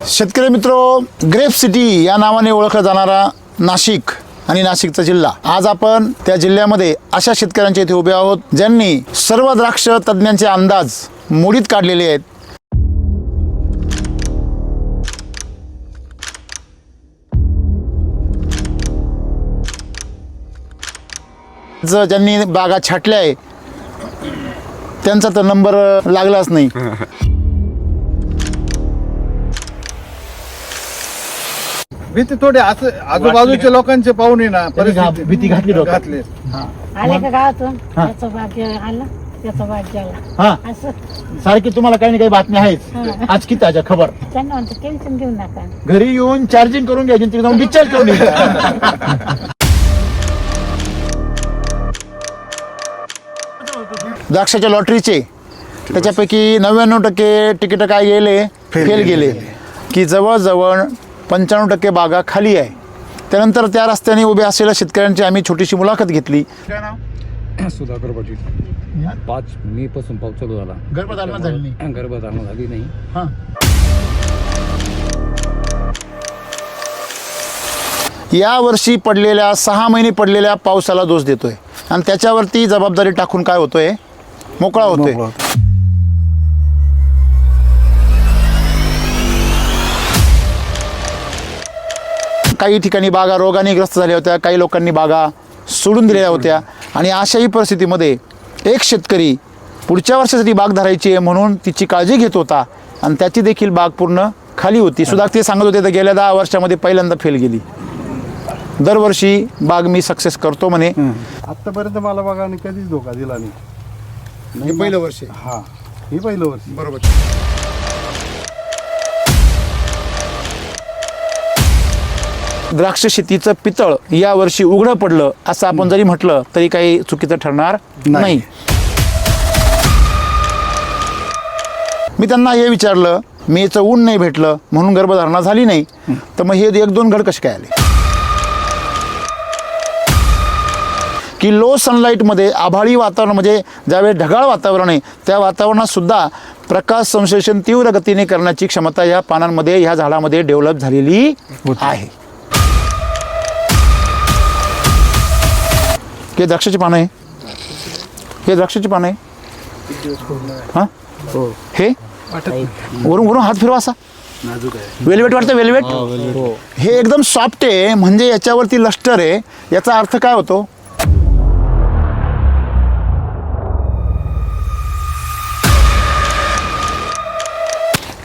शेतकरी मित्रो, grep city या नावाने ओळखला जाणारा नाशिक आणि नाशिकचा जिल्हा, आज आपण त्या जिल्ह्यामध्ये अशा शेतकऱ्यांच्या इथे उभे आहोत ज्यांनी सर्व द्राक्ष तज्ज्ञांचे अंदाज मोडीत काढलेले आहेत. ज्यांनी बागा छाटल्या आहे त्यांचा तर नंबर लागलाच नाही. भीती थोडी आजूबाजूच्या लोकांचे पाहून आहे ना परिस्थिती भीती घातली डोक्यात. घातली. आले का गावातून त्याचं भाग्य आलं त्याचं भाग्य आलं हा, असं सारखी तुम्हाला काही ना काही बातम्या आहेत. आज किती ताज्या खबर? त्यांना म्हणतो टेन्शन घेऊ नका. घरी येऊन चार्जिंग करून घ्यायची, तिथे जाऊन डिस्चार्ज करून घ्यायचं. द्राक्षाच्या लॉटरीचे त्याच्यापैकी 99% तिकीट काय गेले, फेल गेले, की जवळजवळ 95% बागा खाली आहे. त्यानंतर त्या रस्त्याने उभे असलेल्या शेतकऱ्यांची आम्ही छोटीशी मुलाखत घेतली. काय नाव? सुधाकर पाटील. 5 मे पासून पाऊस चालू झाला. गर्भधारणा झाली नाही. गर्भधारणा झाली नाही. हां, या वर्षी पडलेल्या 6 महिने पडलेल्या पावसाला दोष देतोय आणि त्याच्यावरती जबाबदारी टाकून काय होतोय, मोकळा होतोय. काही ठिकाणी बागा रोगाने ग्रस्त झाल्या होत्या, काही लोकांनी बागा सोडून दिलेल्या होत्या आणि अशाही परिस्थितीमध्ये एक शेतकरी पुढच्या वर्षासाठी बाग धरायची आहे म्हणून तिची काळजी घेत होता आणि त्याची देखील बाग पूर्ण खाली होती. सुधाक ते सांगत होते तर गेल्या 10 वर्षामध्ये पहिल्यांदा फेल गेली. दरवर्षी बाग मी सक्सेस करतो म्हणे. आतापर्यंत मला बागाने कधीच धोका दिला नाही. हे पहिलं वर्ष आहे. हा, हे पहिलं वर्ष. बरोबर. द्राक्ष शेतीचं पितळ या वर्षी उघडं पडलं असं आपण जरी म्हटलं तरी काही चुकीचं ठरणार नाही. मी त्यांना हे विचारलं, मेचं ऊन नाही भेटलं म्हणून गर्भधारणा झाली नाही, तर मग हे 1-2 घड कसे काय आले? की लो सनलाईटमध्ये आभाळी वातावरण, म्हणजे ज्यावेळेस ढगाळ वातावरण आहे त्या वातावरणात सुद्धा प्रकाश संश्लेषण तीव्र गतीने करण्याची क्षमता या पानांमध्ये, ह्या झाडामध्ये डेव्हलप झालेली आहे. हे द्राक्षाची पानं आहे, हे द्राक्षाची पानं आहे. हां, हे वरून वरून हात फिरवा असा वेलवेट वाटतं. वेलवेट हे एकदम सॉफ्ट आहे, म्हणजे याच्यावरती लस्टर आहे. याचा अर्थ काय होतो?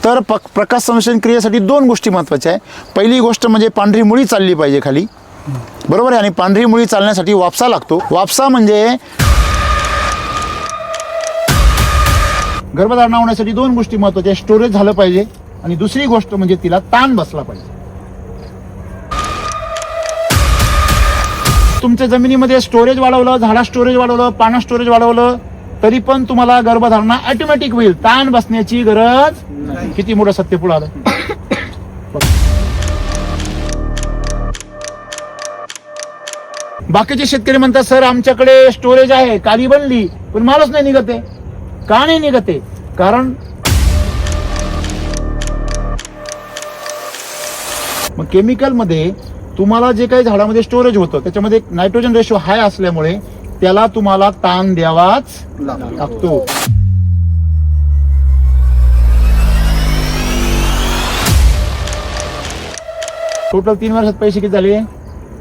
तर प्रकाश संश्लेषण क्रियेसाठी 2 गोष्टी महत्त्वाच्या आहे. पहिली गोष्ट म्हणजे पांढरी मुळी चालली पाहिजे खाली, बरोबर आहे. आणि पांढरी मुळी चालण्यासाठी वापसा लागतो. वापसा म्हणजे गर्भधारणा होण्यासाठी 2 गोष्टी महत्त्वाच्या, स्टोरेज झालं पाहिजे आणि दुसरी गोष्ट म्हणजे तिला ताण बसला पाहिजे. तुमच्या जमिनीमध्ये स्टोरेज वाढवलं, झाडा स्टोरेज वाढवलं, पाना स्टोरेज वाढवलं तरी पण तुम्हाला गर्भधारणा ऑटोमॅटिक होईल. ताण बसण्याची गरज नाही. किती मोठं सत्य पुढे आलं. बाकीचे शेतकरी म्हणतात सर आमच्याकडे स्टोरेज आहे, काली बनली पण मालच नाही निघत आहे. का नाही निघत आहे? कारण मग केमिकल मध्ये तुम्हाला जे काही झाडामध्ये स्टोरेज होतं त्याच्यामध्ये नायट्रोजन रेशो हाय असल्यामुळे त्याला तुम्हाला ताण द्यावाच लागतो. टोटल 3 वर्षात पैसे किती झाले?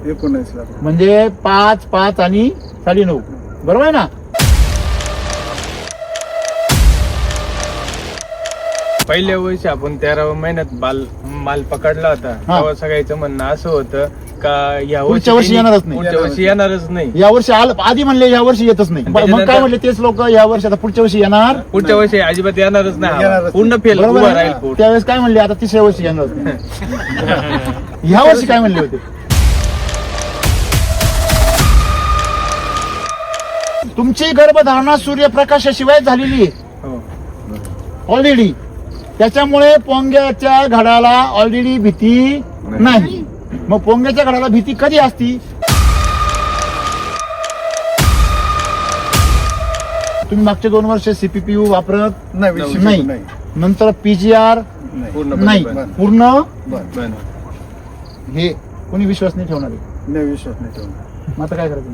19 लाख. म्हणजे 5 आणि 9.5, बरोबर आहे ना? पहिल्या वर्षी आपण 13व्या महिन्यात माल पकडला होता, तेव्हा सगळ्याचं म्हणणं असं होतं का या पुढच्या वर्षी येणारच नाही. पुढच्या वर्षी येणारच नाही. या वर्षी आधी म्हणले या वर्षी येतच नाही. मग काय म्हणले तेच लोक, या वर्षी आता पुढच्या वर्षी येणार, पुढच्या वर्षी अजिबात येणारच नाही. येणारच पूर्ण फेल बरोबर उभा आहे राहील ना? पोट. त्यावेळेस काय म्हणले, आता 3ऱ्या वर्षी येणार नाही. ह्या वर्षी काय म्हणले होते? तुमची गर्भधारणा सूर्यप्रकाशाशिवाय झालेली आहे ऑलरेडी. त्याच्यामुळे पोंग्याच्या घडाला ऑलरेडी भीती नाही. मग पोंग्याच्या घडाला भीती कधी असती? तुम्ही मागचे 2 वर्ष सीपीपीयू वापरत नाही. नाही. नंतर पीजीआर पूर्णपणे नाही बंद. पूर्ण बंद. हे कोणी विश्वास नाही ठेवणार आहे. नाही विश्वास नाही ठेवणार. मग आता काय करायचं?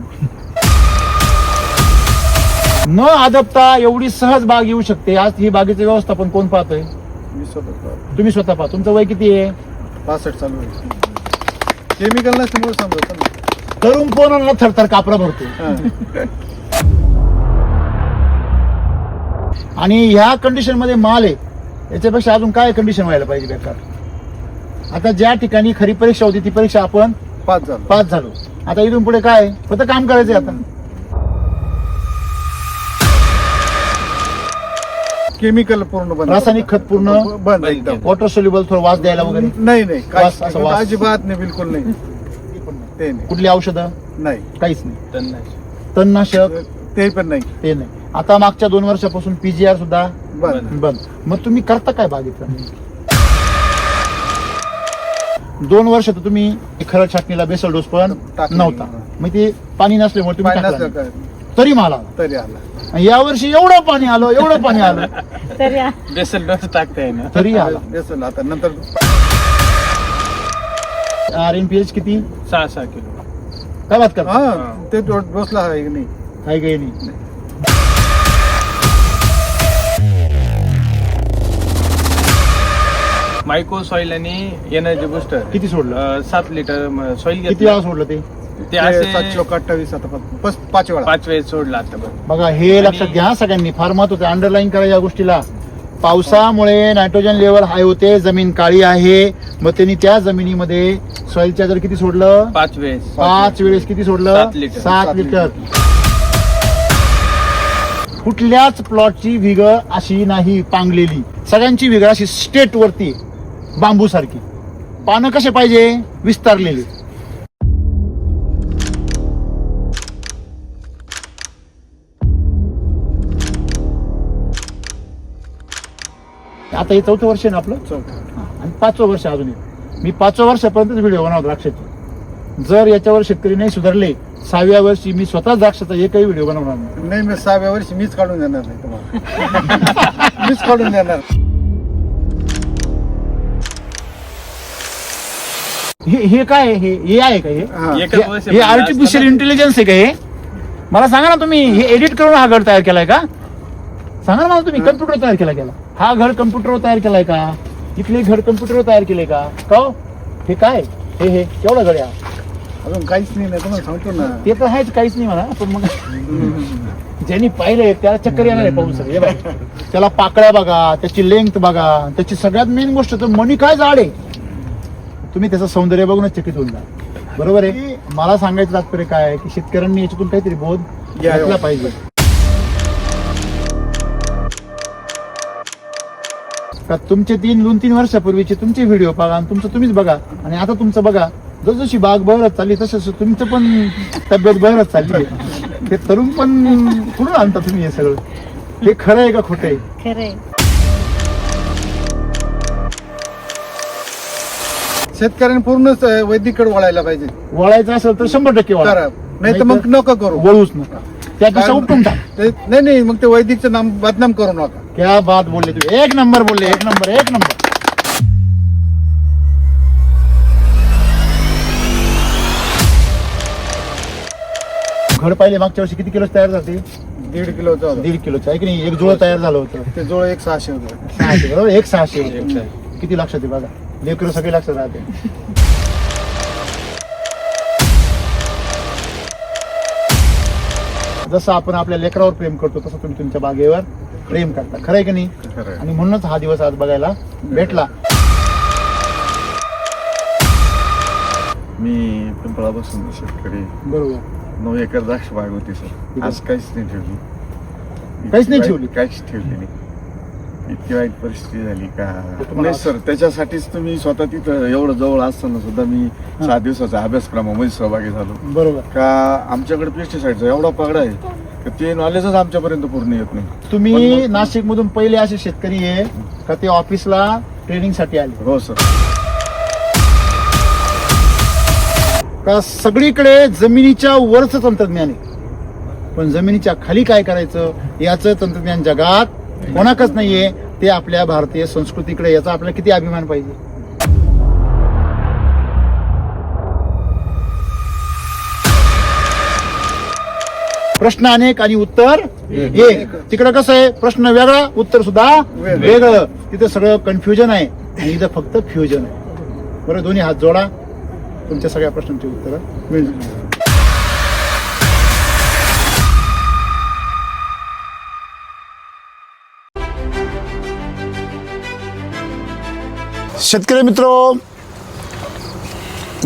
न आदबता एवढी सहज बाग येऊ शकते. आज ही बागेचं व्यवस्थापन कोण पाहतोय? मी स्वतः तुम्ही स्वतः पाहा. तुमचं वय किती आहे? 65 चालू आहे. केमिकल नसल्यामुळे समजतं ना. तरुण पोरांना थरथर कापरा भरतो. हा. आणि ह्या कंडिशन मध्ये माल आहे, याच्यापेक्षा अजून काय कंडिशन व्हायला पाहिजे बेकार? आता ज्या ठिकाणी खरी परीक्षा होती ती परीक्षा आपण 5 झालं. पास झालो. आता इथून पुढे काय? फक्त काम करायचंय आता. केमिकल पूर्ण बंद. रासायनिक खत पूर्ण बंद एकदम. वॉटर सोल्युबल, थोडं वास द्यायला वगैरे नाही नाही वास, असं वास. अजिबात नाही, बिलकुल नाही. ते नाही. कुठली औषधं? नाही काहीच नाही. तणनाशक. तणनाशक ते पण नाही. ते नाही. आता मागच्या 2 वर्षापासून पीजीआर सुद्धा बंद. बंद. मग तुम्ही करता काय बागेत? 2 वर्ष तर तुम्ही खरं छाटणीला बेसल डोस पण टाकलं. नव्हता. मग ते पाणी नसल्यामुळे तुम्ही पाणी टाकला नसलं नाही. काय तरी मला तरी आला. या वर्षी एवढं पाणी आलं, एवढं पाणी आलं, तरी बेसल डोस टाकताय ना. तरी आला. बेसल आता नंतर RNPH किती? 6 किलो. काय बात करता? हा ते डोसला आहे की नाही. काय काही नाही. मायको सॉइल आणि एनर्जी बुस्टर किती सोडलं? 7 लिटर सॉइल किती वेळा सोडलं ते? ते असे 728 आता 5 वेळा. 5 वेळेस सोडला आता बघ. बघा हे लक्षात घ्या सगळ्यांनी, फार महत्वाचं अंडरलाईन करा या गोष्टीला. पावसामुळे नायट्रोजन लेवल हाय होते, जमीन काळी आहे. मग त्यांनी त्या जमिनीमध्ये सॉइल चार्जर किती सोडलं? 5 वेळेस. 5 वेळेस किती सोडलं? 7 लिटर. 7 लिटर. कुठल्याच प्लॉटची विग अशी नाही पांगलेली. सगळ्यांची विग अशी स्ट्रेट वरती बांबू सारखी. पानं कसे पाहिजे? विस्तारलेली. आता हे 4थं वर्ष आहे ना आपलं, आणि 5वं वर्ष अजून आहे. मी 5व्या वर्षापर्यंतच व्हिडिओ बनवतो द्राक्षाचे. जर याच्यावर शेतकरी नाही सुधारले, 6व्या वर्षी मी स्वतः द्राक्षाचा एकही व्हिडिओ बनवणार नाही. नाही मी 6व्या वर्षी मीच काढून देणार नाही तुम्हाला. मीच काढून देणार. हे काय आहे? हे आहे का? हा. एकच वर्ष हे आर्टिफिशियल इंटेलिजन्स आहे का हे? मला सांगा ना तुम्ही, हे एडिट करून हा घर तयार केलाय का? सांगा ना मला तुम्ही. कम्प्युटर तयार केला हा घर कम्प्युटरवर तयार केलाय का? इथले घर कम्प्युटरवर तयार केले का? हे काय? हे केवढा घर आहे? अजून काहीच नाही ना, तुम्हाला सांगतो ना. ते तर आहेच, काहीच नाही म्हणा. पण मग ज्यांनी पाहिलंय त्याला चक्कर येणार आहे पाहून सगळे. हे बघा, त्याला पाकळ्या बघा, त्याची लेंथ बघा, त्याची सगळ्यात मेन गोष्ट तर मनी काय जाड आहे. तुम्ही त्याचं सौंदर्य बघूनच चकित होऊन जा. बरोबर आहे. मला सांगायचं तात्पर्य काय आहे की शेतकऱ्यांनी याच्यातून काहीतरी बोध घेतला पाहिजे. का तुमचे 2-3 वर्षापूर्वीचे तुमचे व्हिडिओ बघा आणि तुमचं तुम्हीच बघा, आणि आता तुमचं बघा. जसजशी बाग बहरत चालली तसं तुमचं पण तब्येत बहरत चालली आहे. ते तरुण पण कुठून आणता तुम्ही हे सगळं? हे खरं आहे का खोटं आहे? खरंय. शेतकऱ्यांनी पूर्ण वैदिकडे वळायला पाहिजे. वळायचं असेल तर 100% वळा. करा, नाही तर मग नको करू. वळूच नका. त्यापेक्षा उपटून टाक. नाही मग ते वैदिकचं नाम बदनाम करू नका. क्या बात बोलले तुम्ही. 1 नंबर बोलले. 1 नंबर. 1 नंबर. घड पाहिले मागच्या वर्षी किती किलो तयार झाले? 1.5 किलोचं होतं. 1.5 किलोचं आहे की नाही? एक जुळ तयार झालं होतं. ते जवळ 1,600 होतं. 600 बरोबर. 1,600 किती लक्षात आहे बघा. लेकरं सगळे लक्षात राहते. जसं आपण आपल्या लेकरावर प्रेम करतो तसं तुम्ही तुमच्या बागेवर प्रेम करता. खरं आहे की नाही? खरं आहे. आणि म्हणूनच हा दिवस आज बघायला भेटला. मी पिंपळापासून शेतकरी. बरोबर. 9 एकर द्राक्ष बाग होती सर. आज काहीच नाही ठेवली. काहीच नाही ठेवली? काहीच ठेवली नाही. इतकी वाईट परिस्थिती झाली का? तुम्हाला नाही सर, त्याच्यासाठीच तुम्ही स्वतः तिथं एवढं जवळ असताना सुद्धा मी 7 दिवसाच्या अभ्यासक्रमामध्ये सहभागी झालो. बरोबर. का आमच्याकडे पेस्टिसाइडचा एवढा पगडा आहे की ते नॉलेजच आमच्यापर्यंत पूर्ण येत नाही. तुम्ही नाशिक मधून पहिले असे शेतकरी आहे का ते ऑफिसला ट्रेनिंग साठी आले? हो सर. का सगळीकडे जमिनीच्या वरचं तंत्रज्ञान आहे, पण जमिनीच्या खाली काय करायचं याचं तंत्रज्ञान जगात कोणाकच नाहीये. ते आपल्या भारतीय संस्कृतीकडे, याचा आपल्याला किती अभिमान पाहिजे. प्रश्न अनेक आणि उत्तर एक. तिकडं कसं आहे, प्रश्न वेगळा उत्तर सुद्धा वेगळं. तिथं सगळं कन्फ्युजन आहे आणि इथं फक्त फ्युजन आहे. बरं, दोन्ही हात जोडा, तुमच्या सगळ्या प्रश्नांची उत्तरं मिळतील. शेतकरी मित्रो,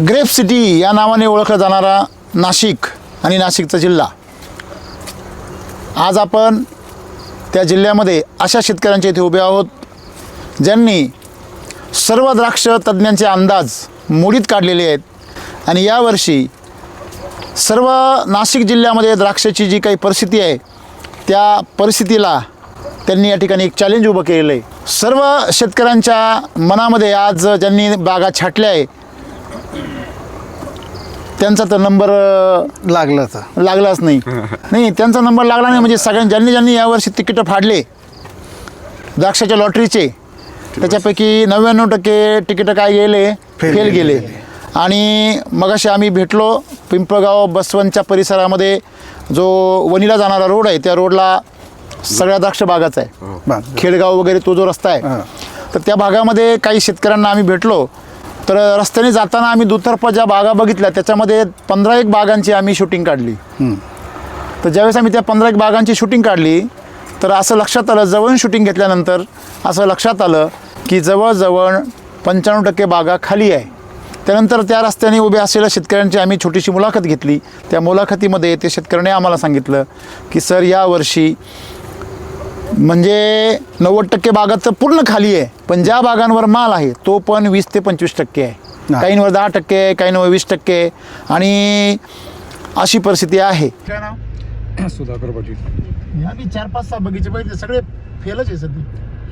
ग्रेप सिटी या नावाने ओळखला जाणारा नाशिक आणि नाशिकचा जिल्हा, आज आपण त्या जिल्ह्यामध्ये अशा शेतकऱ्यांच्या इथे उभे आहोत ज्यांनी सर्व द्राक्ष तज्ज्ञांचे अंदाज मोडीत काढलेले आहेत आणि यावर्षी सर्व नाशिक जिल्ह्यामध्ये द्राक्षाची जी काही परिस्थिती आहे त्या परिस्थितीला त्यांनी या ठिकाणी एक चॅलेंज उभं केलेलं आहे. सर्व शेतकऱ्यांच्या मनामध्ये आज ज्यांनी बागा छाटल्या आहे त्यांचा तर नंबर लागलाच नाही. त्यांचा नंबर लागला नाही म्हणजे ज्यांनी यावर्षी तिकीटं फाडले द्राक्षाच्या लॉटरीचे, त्याच्यापैकी 99% तिकीटं काय गेले, फेल गेले. आणि मगाशी आम्ही भेटलो पिंपळगाव बसवनच्या परिसरामध्ये, जो वणीला जाणारा रोड आहे त्या रोडला सगळ्या द्राक्ष बागाचा आहे, खेडगाव वगैरे तो जो रस्ता आहे. तर त्या भागामध्ये काही शेतकऱ्यांना आम्ही भेटलो. तर रस्त्याने जाताना आम्ही दुतर्फा ज्या बागा बघितल्या त्याच्यामध्ये 15 बागांची आम्ही शूटिंग काढली. तर ज्यावेळेस आम्ही त्या 15 बागांची शूटिंग काढली तर असं लक्षात आलं, जवळून शूटिंग घेतल्यानंतर असं लक्षात आलं की जवळजवळ 95% बागा खाली आहे. त्यानंतर त्या रस्त्याने उभे असलेल्या शेतकऱ्यांची आम्ही छोटीशी मुलाखत घेतली. त्या मुलाखतीमध्ये ते शेतकऱ्याने आम्हाला सांगितलं की सर, यावर्षी म्हणजे 90% बागा तर पूर्ण खाली आहे, पण ज्या बागांवर माल आहे तो पण 20 ते 25% आहे. काहींवर 10% आहे, काहींवर 20% आहे आणि अशी परिस्थिती आहे. काय नाव? सुधाकर पाटील. आम्ही 4-5-6 बगीचे बघितले, सगळे फेलच आहे सध्या.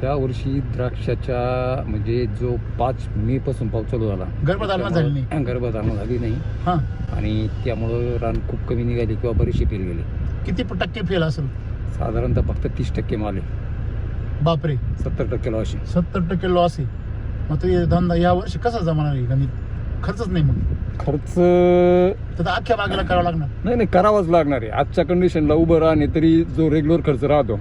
या वर्षी द्राक्षाच्या म्हणजे जो 5 मे पासून पाऊस चालू झाला, गर्भधारणा झाली नाही. गर्भधारणा झाली नाही हां, आणि त्यामुळं रान खूप कमी निघाली किंवा बरीचशी फेल गेली. किती टक्के फेल असेल? साधारणतः फक्त 30% माल आहे. बापरे, 70% लॉस आहे. 70% लॉस आहे. मग तो धंदा या वर्षी कसा जमाना आहे? गणित खर्चच नाही. मग खर्च तर अख्ख्या बागेला करावं लागणार. नाही, करावाच लागणार आहे. आजच्या कंडिशनला उभं राहणे तरी जो रेग्युलर खर्च राहतो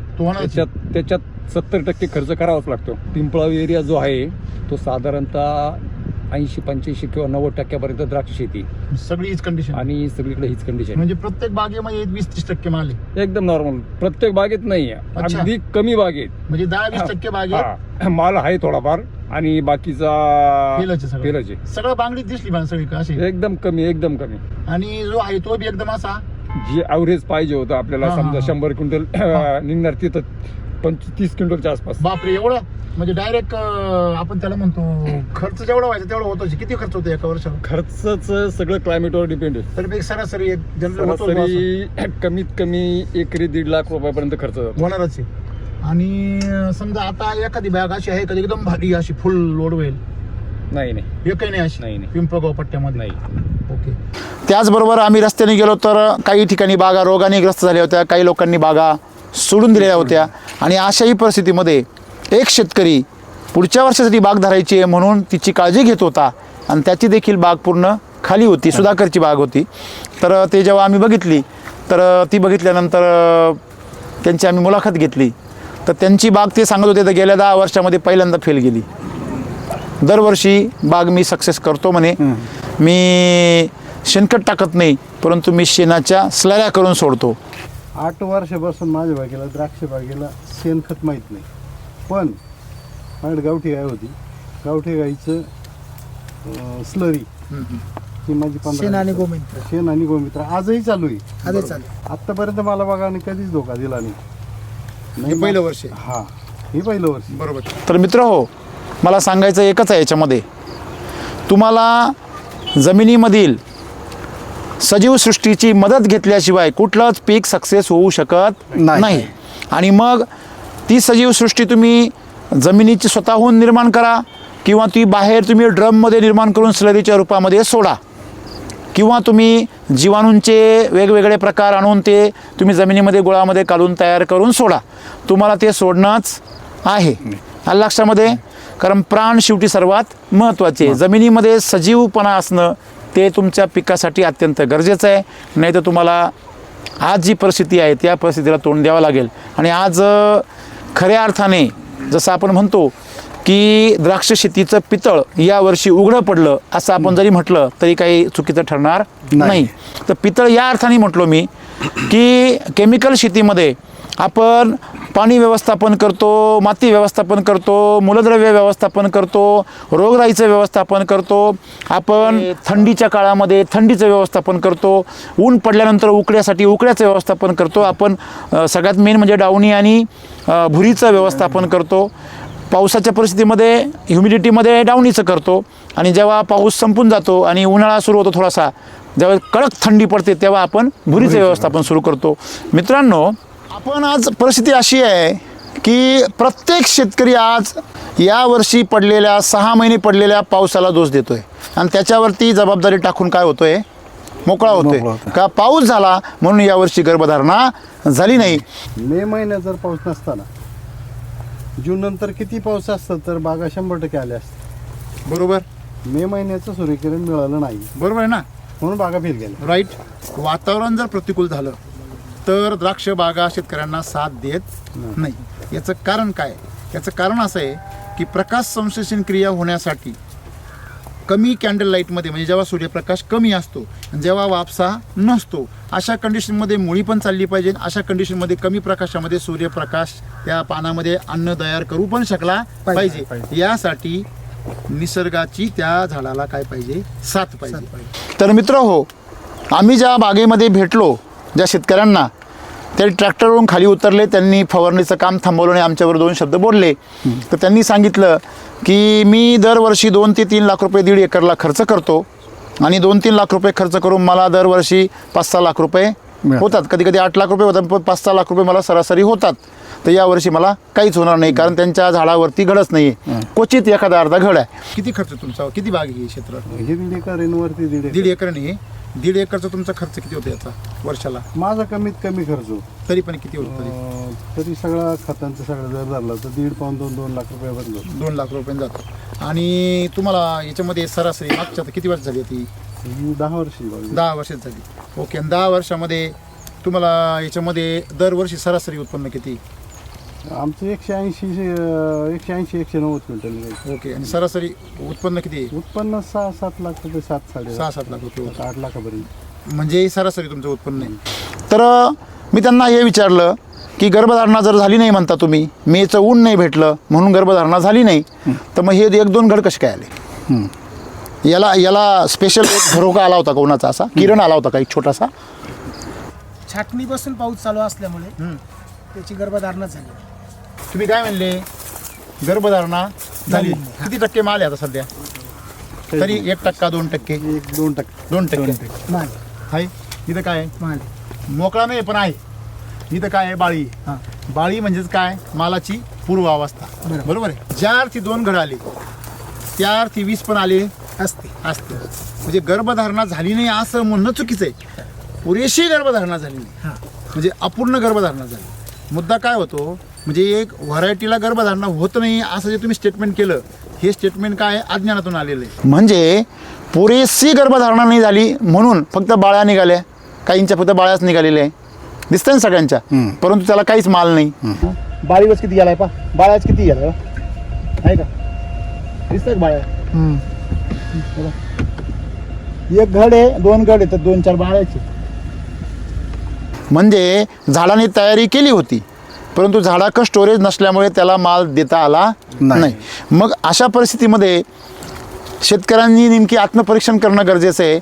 त्याच्यात 70% खर्च करावाच लागतो. पिंपळाव एरिया जो आहे तो साधारणतः 80-85 किंवा 90% द्राक्ष शेती, सगळी हीच कंडिशन आणि सगळीकडे हीच कंडिशन. म्हणजे प्रत्येक बागेमध्ये 20-30% माल आहे. एकदम नॉर्मल. प्रत्येक बागेत नाही आहे, अच्छा. अगदी कमी बागेत म्हणजे 10-20% बागेत माल आहे थोडाफार आणि बाकीचा फेलच आहे. सगळं बांगडीत दिसली मला सगळी अशी एकदम कमी. आणि जो आहे तो बी एकदम असा जे ॲव्हरेज पाहिजे होतं आपल्याला, समजा 100 क्विंटल निघणार तिथं 30 क्विंटलच्या आसपास. बापरे, एवढं म्हणजे डायरेक्ट आपण त्याला म्हणतो खर्च जेवढा व्हायचा तेवढा होतो. किती खर्च होतो एका वर्षाला? खर्चच सगळं क्लायमेटवर डिपेंड आहे. तर एक सरासरी एक जनरल सरासरी कमीत कमी एकरी 1.5 लाख रुपयापर्यंत खर्च होणारच आहे. आणि समजा आता एखादी बॅग अशी आहे कधी एकदम भारी अशी फुल लोड होईल? नाही, एकही नाही अशी. नाही. पिंपळगाव पट्ट्यामध्ये नाही. ओके. त्याचबरोबर आम्ही रस्त्याने गेलो तर काही ठिकाणी बागा रोगाने ग्रस्त झाल्या होत्या, काही लोकांनी बागा सोडून दिलेल्या होत्या. आणि अशाही परिस्थितीमध्ये एक शेतकरी पुढच्या वर्षासाठी बाग धरायची आहे म्हणून तिची काळजी घेत होता आणि त्याची देखील बाग पूर्ण खाली होती. सुधाकरची बाग होती. तर ते जेव्हा आम्ही बघितली तर ती बघितल्यानंतर त्यांची आम्ही मुलाखत घेतली. तर त्यांची बाग ते सांगत होते तर गेल्या 10 वर्षामध्ये पहिल्यांदा फेल गेली. दरवर्षी बाग मी सक्सेस करतो म्हणे, मी शेणखत टाकत नाही परंतु मी शेणाच्या स्लऱ्या करून सोडतो. 8 वर्षापासून माझ्या बागेला द्राक्ष बागेला शेणखत माहीत नाही, पण माझ्याकडे गावठी गाय होती. गावठी गाईचं स्लरी ती माझी 15 शेण आणि गोमित्र आजही चालू आहे. आतापर्यंत मला बागाने कधीच धोका दिला नाही. पहिलं वर्ष. हा, हे पहिलं वर्ष. बरोबर. तर मित्र हो, मला सांगायचं एकच आहे याच्यामध्ये, तुम्हाला जमिनीमधील सजीव सृष्टीची मदत घेतल्याशिवाय कुठलंच पीक सक्सेस होऊ शकत नाही. आणि मग ती सजीव सृष्टी तुम्ही जमिनीची स्वतःहून निर्माण करा किंवा ती बाहेर तुम्ही ड्रममध्ये निर्माण करून स्लरीच्या रूपामध्ये सोडा, किंवा तुम्ही जीवाणूंचे वेगवेगळे प्रकार आणून ते तुम्ही जमिनीमध्ये गुळामध्ये काढून तयार करून सोडा. तुम्हाला ते सोडणंच आहे. आलं लक्षामध्ये? कारण प्राण शेवटी सर्वात महत्त्वाचे. जमिनीमध्ये सजीवपणा असणं ते तुमच्या पिकासाठी अत्यंत गरजेचं आहे. नाही तर तुम्हाला आज जी परिस्थिती आहे त्या परिस्थितीला तोंड द्यावं लागेल. आणि आज खऱ्या अर्थाने जसं आपण म्हणतो की द्राक्ष शेतीचं पितळ यावर्षी उघडं पडलं असं आपण जरी म्हटलं तरी काही चुकीचं ठरणार नाही. तर पितळ या अर्थाने म्हटलो मी की केमिकल शेतीमध्ये आपण पाणी व्यवस्थापन करतो, माती व्यवस्थापन करतो, मूलद्रव्य व्यवस्थापन करतो, रोगराईचं व्यवस्थापन करतो, आपण थंडीच्या काळामध्ये थंडीचं व्यवस्थापन करतो, ऊन पडल्यानंतर उकड्यासाठी उकड्याचं व्यवस्थापन करतो, आपण सगळ्यात मेन म्हणजे डावणी आणि भुरीचं व्यवस्थापन करतो, पावसाच्या परिस्थितीमध्ये ह्युमिडिटीमध्ये डावणीचं करतो, आणि जेव्हा पाऊस संपून जातो आणि उन्हाळा सुरू होतो थोडासा, जेव्हा कडक थंडी पडते तेव्हा आपण भुरीचं व्यवस्थापन सुरू करतो. मित्रांनो, आपण आज परिस्थिती अशी आहे की प्रत्येक शेतकरी आज यावर्षी पडलेल्या 6 महिने पडलेल्या पावसाला दोष देतोय आणि त्याच्यावरती जबाबदारी टाकून काय होतोय, मोकळा होतोय का पाऊस झाला म्हणून यावर्षी गर्भधारणा झाली नाही. मे महिन्यात जर पाऊस नसताना जून नंतर किती पाऊस असतं तर बागा 100% आल्या असतात. बरोबर, मे महिन्याचं सूर्यकिरण मिळालं नाही बरोबर आहे ना, म्हणून बागा फेल गेल्या. राईट. वातावरण जर प्रतिकूल झालं तर द्राक्ष बागा शेतकऱ्यांना साथ देत नाही. याचं कारण काय? याचं कारण असं आहे की प्रकाश संश्लेषण क्रिया होण्यासाठी कमी कॅन्डल लाईटमध्ये, म्हणजे जेव्हा सूर्यप्रकाश कमी असतो आणि जेव्हा वापसा नसतो, अशा कंडिशनमध्ये मुळी पण चालली पाहिजे. अशा कंडिशनमध्ये कमी प्रकाशामध्ये सूर्यप्रकाश त्या पानामध्ये अन्न तयार करू पण शकला पाहिजे. यासाठी निसर्गाची त्या झाडाला काय पाहिजे, साथ पाहिजे. तर मित्र हो, आम्ही ज्या बागेमध्ये भेटलो ज्या शेतकऱ्यांना, ते ट्रॅक्टरवरून खाली उतरले, त्यांनी फवारणीचं काम थांबवलं आणि आमच्यावर 2 शब्द बोलले. तर त्यांनी सांगितलं की मी दरवर्षी 2 ते 3 लाख रुपये 1.5 एकरला खर्च करतो आणि 2-3 लाख रुपये खर्च करून मला दरवर्षी 5-6 लाख रुपये होतात, कधी कधी 8 लाख रुपये होतात, पण 5-6 लाख रुपये मला सरासरी होतात. तर यावर्षी मला काहीच होणार नाही कारण त्यांच्या झाडावरती घडच नाही आहे, क्वचित एखादा अर्धा घड आहे. किती खर्च तुमचा, किती बाग आहे क्षेत्र? हे 1.5 एकर वरती 1.5 एकर नाही, 1.5 एकरचा तुमचा खर्च किती होतो याचा वर्षाला? माझा कमीत कमी खर्च होतो. तरी पण किती होतो? तरी सगळा खतांचं सगळं जर झालं तर 1.5-2 लाख रुपयापर्यंत जातो. 2 लाख रुपये जातो. आणि तुम्हाला याच्यामध्ये सरासरी मागच्या आता किती वर्ष झाली ती? ही 10 वर्षी बाग. 10 वर्षात झाली. ओके. आणि 10 वर्षामध्ये तुम्हाला याच्यामध्ये दरवर्षी सरासरी उत्पन्न किती? आमचं 180-190 क्विंटल. ओके. आणि सरासरी उत्पन्न किती? उत्पन्न 6-7 लाख रुपये, 6-7 लाख रुपये, 8 लाखापर्यंत, म्हणजे सरासरी तुमचं उत्पन्न आहे. तर मी त्यांना हे विचारलं की गर्भधारणा जर झाली नाही म्हणता तुम्ही, मेचं ऊन नाही भेटलं म्हणून गर्भधारणा झाली नाही, तर मग हे 1-2 घड कसे काय आले? याला स्पेशल एक झरोका आला होता का उन्हाचा, असा किरण आला होता का एक छोटासा? छाटणीपासून पाऊस चालू असल्यामुळे त्याची गर्भधारणा झाली. तुम्ही काय म्हणले? गर्भधारणा झाली. किती टक्के माल आहे आता सध्या? तरी 1%, 2%? 2%. माल आहे इथं काय आहे? माल मोकळा नाही पण आहे. इथं काय आहे? बाळी. बाळी म्हणजेच काय? मालाची पूर्व अवस्था. बरोबर आहे. ज्या अर्थी 2 घड आले त्या अर्थी 20 पण आले असते. म्हणजे गर्भधारणा झाली नाही असं म्हणणं चुकीचं आहे. पुरेशी गर्भधारणा झाली नाही म्हणजे अपूर्ण गर्भधारणा झाली. मुद्दा काय होतो, म्हणजे एक व्हरायटीला गर्भधारणा होत नाही असं जे तुम्ही स्टेटमेंट केलं, हे स्टेटमेंट काय अज्ञानातून आलेलं आहे. म्हणजे पुरेशी गर्भधारणा नाही झाली म्हणून फक्त बाळ्या निघाल्या, काहींच्या फक्त बाळ्याच निघालेल्या आहे, दिसतंय ना सगळ्यांच्या, परंतु त्याला काहीच माल नाही. बाळीवच किती गेलाय पा, बाळ्याच किती गेलाय आहे का? दिसतंय बाळ्या? एक घड आहे, 2 घड आहे, तर 2-4 बाळ्याचे. म्हणजे झाडाने तयारी केली होती परंतु झाडाकडे स्टोरेज नसल्यामुळे त्याला माल देता आला नाही. मग अशा परिस्थितीमध्ये शेतकऱ्यांनी नेमकी आत्मपरीक्षण करणं गरजेचं आहे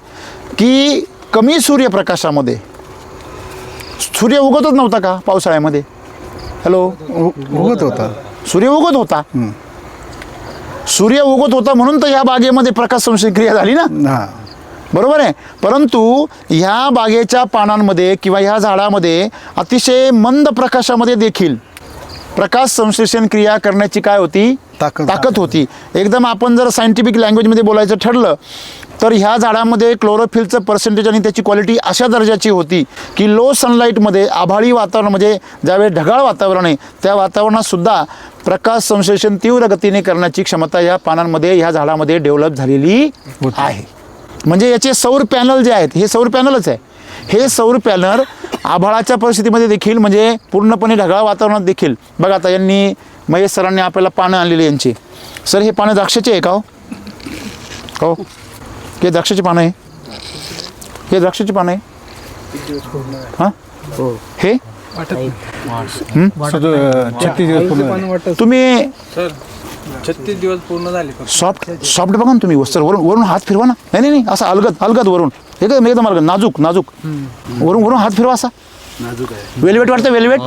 की कमी सूर्यप्रकाशामध्ये, सूर्य उगतच नव्हता का पावसाळ्यामध्ये? हॅलो, उगत होता. सूर्य उगत होता. सूर्य उगत होता म्हणून तर ह्या बागेमध्ये प्रकाश संश्लेषण क्रिया झाली ना, बरोबर आहे. परंतु ह्या बागेच्या पानांमध्ये किंवा ह्या झाडामध्ये अतिशय मंद प्रकाशामध्ये देखील प्रकाश संश्लेषण क्रिया करण्याची काय होती, ताकद होती. एकदम आपण जर सायंटिफिक लँग्वेजमध्ये बोलायचं ठरलं तर ह्या झाडामध्ये क्लोरोफिलचं पर्सेंटेज आणि त्याची क्वालिटी अशा दर्जाची होती की लो सनलाईटमध्ये, आभाळी वातावरणामध्ये, ज्यावेळेस ढगाळ वातावरण आहे त्या वातावरणातसुद्धा प्रकाश संश्लेषण तीव्र गतीने करण्याची क्षमता या पानांमध्ये, ह्या झाडामध्ये डेव्हलप झालेली आहे. म्हणजे याचे सौर पॅनल जे आहेत, हे सौर पॅनलच आहे. हे सौर पॅनल आभाळाच्या परिस्थितीमध्ये देखील, म्हणजे पूर्णपणे ढगाळ वातावरणात देखील, बघा आता यांनी, महेश सरांनी आपल्याला पानं आणलेली यांची. सर हे पानं द्राक्षाचे आहे का हो? हो, हे द्राक्षाची पानं आहे, हे द्राक्षाची पानं आहे. हां, हे 36 दिवस पूर्ण. तुम्ही 36 दिवस पूर्ण झाले. सॉफ्ट बघा ना तुम्ही, सर वरून हात फिरवा ना. नाही नाही, असं अलगद वरून, एकदम अलगद, नाजूक वरून हात फिरवा असा. वेलवेट वाटतं, वेलवेट.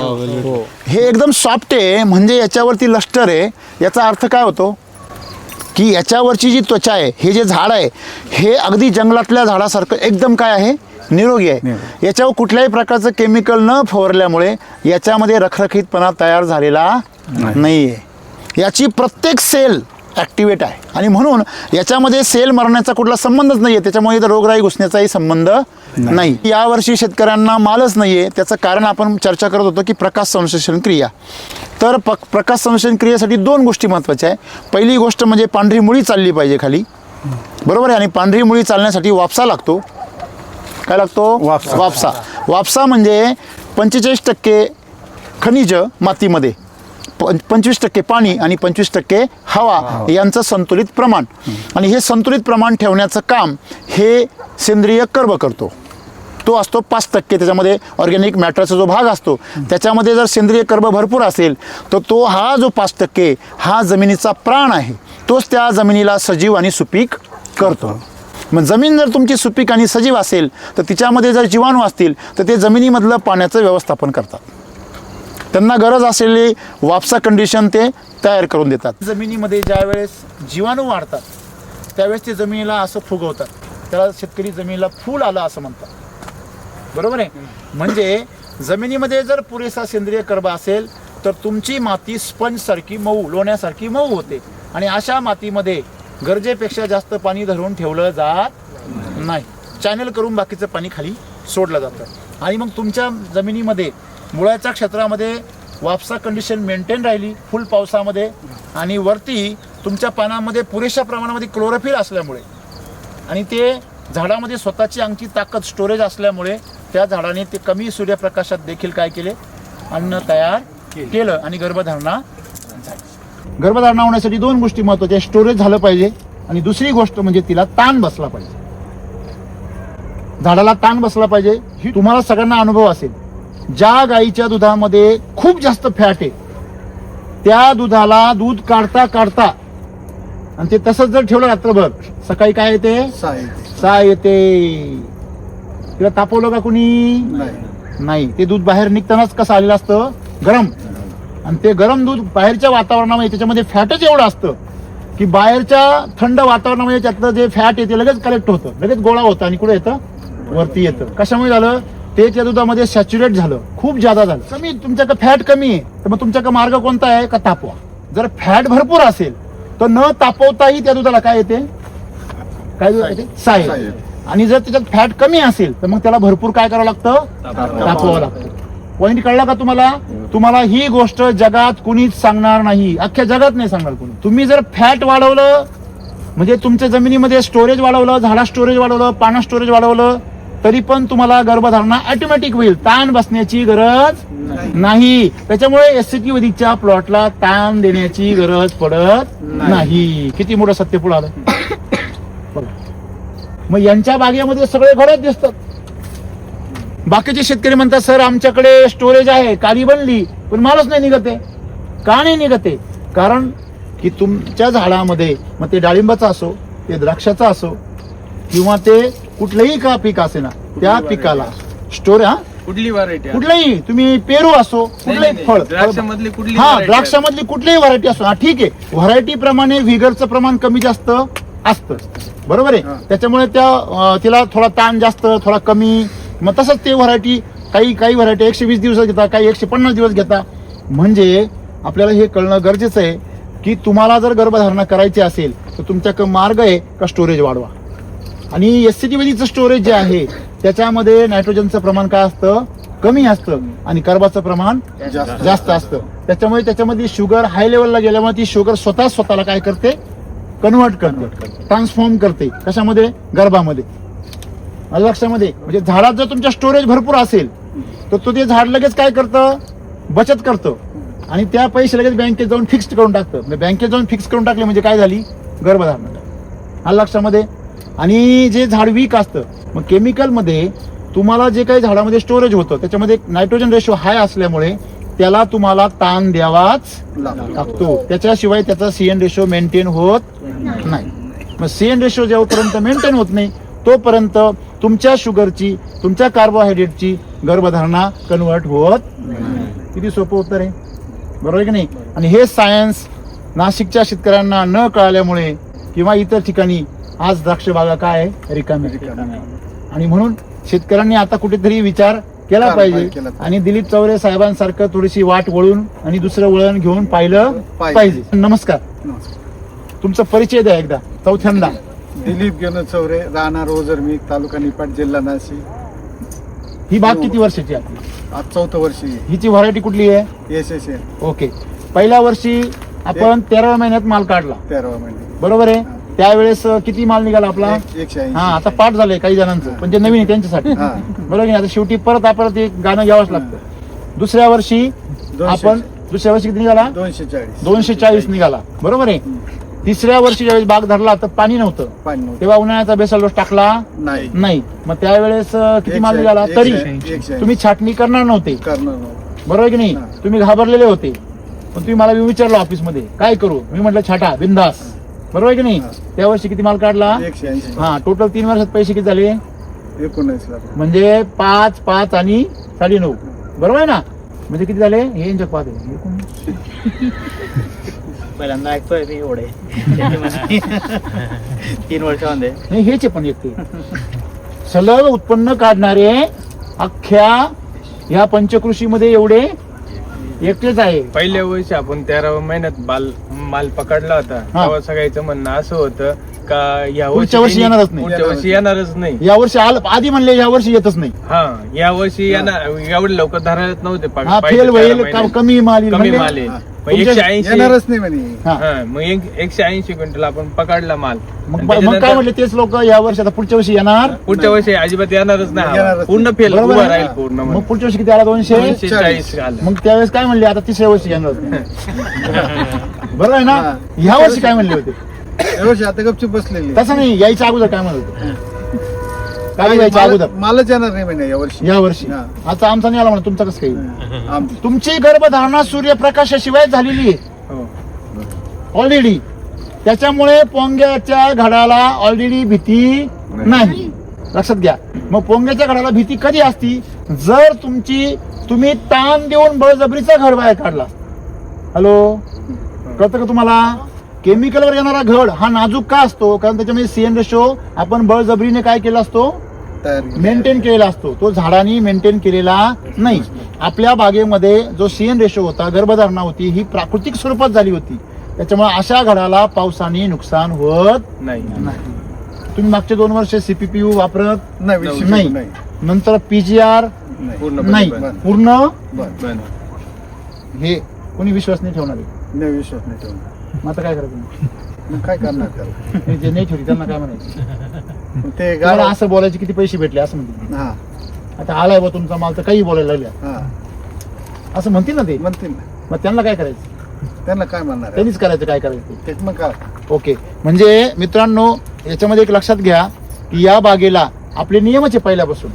हे एकदम सॉफ्ट आहे, म्हणजे याच्यावरती लष्टर आहे. याचा अर्थ काय होतो की याच्यावरची जी त्वचा आहे, हे जे झाड आहे हे अगदी जंगलातल्या झाडासारखं एकदम काय आहे, निरोगी आहे. याच्यावर कुठल्याही प्रकारचं केमिकल न फवारल्यामुळे याच्यामध्ये रखरखीतपणा तयार झालेला नाही आहे. याची प्रत्येक सेल ॲक्टिवेट आहे आणि म्हणून याच्यामध्ये सेल मरण्याचा कुठला संबंधच नाही आहे. त्याच्यामुळे इथं रोगराई घुसण्याचाही संबंध नाही. यावर्षी शेतकऱ्यांना मालच नाही आहे. त्याचं कारण आपण चर्चा करत होतो की प्रकाश संश्लेषण क्रिया. तर प्रकाश संश्लेषण क्रियेसाठी 2 गोष्टी महत्त्वाच्या आहे. पहिली गोष्ट म्हणजे पांढरी मुळी चालली पाहिजे खाली, बरोबर आहे. आणि पांढरी मुळी चालण्यासाठी वापसा लागतो. काय लागतो? वापसा. वापसा म्हणजे 45% खनिज मातीमध्ये, 25% पाणी आणि 25% हवा यांचं संतुलित प्रमाण. आणि हे संतुलित प्रमाण ठेवण्याचं काम हे सेंद्रिय कर्ब करतो. तो असतो 5%. त्याच्यामध्ये ऑर्गॅनिक मॅटरचा जो भाग असतो त्याच्यामध्ये जर सेंद्रिय कर्ब भरपूर असेल तर तो हा जो 5% हा जमिनीचा प्राण आहे. तोच त्या जमिनीला सजीव आणि सुपीक करतो. मग जमीन जर तुमची सुपीक आणि सजीव असेल तर तिच्यामध्ये जर जीवाणू असतील तर ते जमिनीमधलं पाण्याचं व्यवस्थापन करतात. त्यांना गरज असलेली वापसा कंडिशन ते तयार करून देतात. जमिनीमध्ये ज्यावेळेस जीवाणू वाढतात त्यावेळेस ते जमिनीला असं फुगवतात. त्याला शेतकरी जमिनीला फूल आलं असं म्हणतात, बरोबर आहे. म्हणजे जमिनीमध्ये जर पुरेसा सेंद्रिय कर्ब असेल तर तुमची माती स्पंजसारखी मऊ, लोण्यासारखी मऊ होते. आणि अशा मातीमध्ये गरजेपेक्षा जास्त पाणी धरून ठेवलं जात नाही. चॅनल करून बाकीचं पाणी खाली सोडलं जातं. आणि मग तुमच्या जमिनीमध्ये मुळाच्या क्षेत्रामध्ये वापसा कंडिशन मेंटेन राहिली फुल पावसामध्ये. आणि वरती तुमच्या पानामध्ये पुरेशा प्रमाणामध्ये क्लोरोफिल असल्यामुळे आणि ते झाडामध्ये स्वतःची अंगची ताकद स्टोरेज असल्यामुळे त्या झाडाने ते कमी सूर्यप्रकाशात देखील काय केले, अन्न तयार केलं आणि गर्भधारणा झाली. गर्भधारणा होण्यासाठी 2 गोष्टी महत्त्वाच्या, स्टोरेज झालं पाहिजे आणि दुसरी गोष्ट म्हणजे तिला ताण बसला पाहिजे. झाडाला ताण बसला पाहिजे. ही तुम्हाला सगळ्यांना अनुभव असेल. ज्या गाईच्या दुधामध्ये खूप जास्त फॅट आहे त्या दुधाला दूध काढता काढता आणि ते तसंच जर ठेवलं रात्रभर, सकाळी काय येते, साय येते. तिला तापवलं का कुणी? नाही. ते दूध बाहेर निघतानाच कसं आलेलं असतं, गरम. आणि ते गरम दूध बाहेरच्या वातावरणामध्ये त्याच्यामध्ये फॅटच एवढं असतं की बाहेरच्या थंड वातावरणामध्ये त्यातलं जे फॅट आहे ते लगेच कलेक्ट होतं, लगेच गोळा होतं आणि कुठे येतं, वरती येतं. कशामुळे झालं? ते त्या दुधामध्ये सॅच्युरेट झालं, खूप जादा झालं. कमी तुमच्याकडे फॅट कमी आहे तर मग तुमच्याकडे मार्ग कोणता आहे का तापवा. जर फॅट भरपूर असेल तर न तापवताही त्या दुधाला काय येते, काय येते, साय. आणि जर त्याच्यात फॅट कमी असेल तर मग त्याला भरपूर काय करावं लागतं, तापवावं लागतं. पॉईंट कळला का तुम्हाला? तुम्हाला ही गोष्ट जगात कुणीच सांगणार नाही, अख्ख्या जगात नाही सांगणार कोणी. तुम्ही जर फॅट वाढवलं म्हणजे तुमच्या जमिनीमध्ये स्टोरेज वाढवलं, झाडा स्टोरेज वाढवलं, पाना स्टोरेज वाढवलं तरी पण तुम्हाला गर्भधारणा ऑटोमॅटिक होईल. ताण बसण्याची गरज नाही. त्याच्यामुळे एससीटी वैदिकच्या प्लॉटला ताण देण्याची गरज पडत नाही. किती मोठं सत्य पुढे आलं. मग यांच्या बागेमध्ये सगळे घरच दिसतात. बाकीचे शेतकरी म्हणतात सर आमच्याकडे स्टोरेज आहे, काली बनली पण मालच नाही निघते. का नाही निघते? कारण की तुमच्या झाडामध्ये, मग ते डाळिंबाचा असो, ते द्राक्षाचा असो किंवा ते कुठलंही का पीक असे ना, त्या पिकाला स्टोरेज, कुठली व्हरायटी, कुठलंही तुम्ही पेरू असो, कुठलंही फळ, द्राक्षामधली कुठली, द्राक्षामधली कुठलीही व्हरायटी असो, हा ठीक आहे. व्हरायटी प्रमाणे व्हिगरचं प्रमाण कमी जास्त असतं, बरोबर आहे. त्याच्यामुळे तिला थोडा ताण जास्त, थोडा कमी. मग तसंच ते व्हरायटी काही व्हरायटी 120 दिवस घेतात, काही 150 दिवस घेतात. म्हणजे आपल्याला हे कळणं गरजेचं आहे की तुम्हाला जर गर्भधारणा करायची असेल तर तुमच्याकडे मार्ग आहे का स्टोरेज वाढवा. आणि एससीटीचं स्टोरेज जे आहे त्याच्यामध्ये नायट्रोजनचं प्रमाण काय असतं, कमी असतं आणि कर्बाचं प्रमाण जास्त असतं. त्याच्यामुळे त्याच्यामध्ये शुगर हाय लेवलला गेल्यामुळे ती शुगर स्वतःला काय करते, कन्व्हर्ट करते, ट्रान्सफॉर्म करते. कशामध्ये, गर्भामध्ये. माझ्या लक्षामध्ये, म्हणजे झाडात जर तुमच्या स्टोरेज भरपूर असेल तर तो ते झाड लगेच काय करतं, बचत करतं आणि त्या पैसे लगेच बँकेत जाऊन फिक्स करून टाकतं. बँकेत जाऊन फिक्स करून टाकले म्हणजे काय झाली, गर्भधारणा. हा लक्षामध्ये. आणि जे झाड वीक असतं, मग केमिकलमध्ये तुम्हाला जे काही झाडामध्ये स्टोरेज होतं त्याच्यामध्ये नायट्रोजन रेशो हाय असल्यामुळे त्याला तुम्हाला ताण द्यावाच लागतो. त्याच्याशिवाय त्याचा सीएन रेशो मेंटेन होत नाही. मग सीएन रेशो जेव्हापर्यंत मेंटेन होत नाही तोपर्यंत तुमच्या शुगरची, तुमच्या कार्बोहायड्रेटची गर्भधारणा कन्वर्ट होत नाही. किती सोपं उत्तर आहे, बरोबर आहे की नाही. आणि हे सायन्स नाशिकच्या शेतकऱ्यांना न कळाल्यामुळे किंवा इतर ठिकाणी आज द्राक्ष बागा काय आहे, रिकामी. आणि म्हणून शेतकऱ्यांनी आता कुठेतरी विचार केला पाहिजे आणि दिलीप चौरे साहेबांसारखं थोडीशी वाट वळून आणि दुसरं वळण घेऊन पाहिलं पाहिजे. नमस्कार, तुमचा परिचय द्या एकदा चौथ्यांदा. दिलीप गेनो चौरे, राहणार ओझरमी, तालुका निपाट, जिल्हा नाशिक. ही बाग किती वर्षाची आहे? आज 4th वर्षी. हिची व्हरायटी कुठली आहे? SSN. ओके. पहिल्या वर्षी आपण 13व्या महिन्यात माल काढला, 13 महिने. बरोबर आहे. त्यावेळेस किती माल निघाला आपला? 180. हा, आता पाठ झालंय काही जणांचं, पण जे नवीन आहे त्यांच्यासाठी, हा. बरोबर आहे. आता शेवटी परत आपण ते गाणं घ्यावंच लागतं. दुसऱ्या वर्षी आपण दुसऱ्या वर्षी किती निघाला? 240 निघाला, बरोबर आहे. तिसऱ्या वर्षी ज्यावेळेस बाग धरला तर पाणी नव्हतं, तेव्हा उन्हाळ्याचा बेसल डोस टाकला नाही. मग त्यावेळेस किती माल निघाला? तरी तुम्ही छाटणी करणार नव्हते, बरोबर की नाही. तुम्ही घाबरलेले होते, पण तुम्ही मला विचारलं ऑफिसमध्ये काय करू, मी म्हटलं छाटा बिंदास, बरोबर की नाही. त्या वर्षी किती माल काढला? 180. हा, टोटल 3 वर्षात पैसे किती झाले? 19 लाख. म्हणजे 5 आणि 9.5, बरोबर आहे ना. म्हणजे किती झाले हे यांच्या पाहते. पहिल्यांदा ऐकतोय मी एवढे 3 वर्षामध्ये. नाही, हेच आहे पण एक ते सलग उत्पन्न काढणारे अख्ख्या ह्या पंचकृषीमध्ये एवढे एकटेच आहे. पहिल्या वर्षी आपण 13व्या महिन्यात माल पकडला होता, तेव्हा सगळ्याचं म्हणणं असं होतं का या पुढच्या वर्षी येणारच नाही. पुढच्या वर्षी येणारच नाही. या वर्षी आधी म्हणले या वर्षी येतच नाही. हा, या वर्षी येणार एवढे लवकर धरायला नव्हते. हा, फेल होईल, कमी माल येईल कमी म्हणले. माल आहे. मग 180 येणारच नाही म्हणे. हा. मग 180 क्विंटल आपण पकडला माल. मग काय म्हणले तेच लोक या वर्षी, आता पुढच्या वर्षी येणार, पुढच्या वर्षी अजिबात येणारच नाही. येणारच पूर्ण फेल बरोबर उभा आहे. राहील पूर्ण. मग पुढच्या वर्षी किती आला? 240 आलं. मग त्यावेळेस काय म्हणले आता तिसऱ्या वर्षी येणार बरोबर आहे ना. ह्या वर्षी काय म्हणले होते? या वर्षी आता गपचूप बसलेली. तसं नाही, यायच्या अगोदर काय म्हणत होते? काय यायच्या अगोदर? मालच येणार नाही म्हणे या वर्षी. या वर्षी हा. आता आमचा नाही आला म्हणा, तुमचा कसं काही? आमची. तुमची गर्भधारणा सूर्यप्रकाशाशिवाय झालेली आहे हो. ऑलरेडी. त्याच्यामुळे पोंग्याच्या घडाला ऑलरेडी भीती नाही, लक्षात घ्या. मग पोंग्याच्या घडाला भीती कधी असती? जर तुम्ही ताण देऊन बळजबरीचा घड बाहेर काढला. हॅलो, कळतं का तुम्हाला? केमिकलवर येणारा घड हा नाजूक का असतो? कारण त्याच्यामध्ये सीएन रेशो आपण बळजबरीने काय केला असतो? मेंटेन केलेला असतो. तो झाडांनी मेंटेन केलेला नाही. आपल्या बागेमध्ये जो सीएन रेशो होता, गर्भधारणा होती, ही प्राकृतिक स्वरूपात झाली होती. त्याच्यामुळे अशा घडाला पावसाने नुकसान होत नाही. तुम्ही मागचे 2 वर्ष सीपीपीयू वापरत नाही. नंतर पीजीआर नाही, पूर्ण बरं. हे कोणी विश्वास नाही ठेवणार आहे. नाही, विश्वास नाही ठेवणार. मग आता काय करायचं? मग काय करणार त्याला? जे नाही ठेवली त्यांना काय म्हणायचं? ते तुम्हाला असं बोलायचे किती पैसे भेटले असं म्हणते. हा. आता आलाय बा तुमचा माल तर काही बोलायला लागल्या हा. असं म्हणतील ना ते. म्हणतील ना. मग त्यांना काय करायचं? त्यांना काय म्हणणार? त्यांनीच करायचं, काय करायचं ते. मग काय? ओके. म्हणजे मित्रांनो, याच्यामध्ये एक लक्षात घ्या की या बागेला आपले नियमच आहे पहिल्यापासून.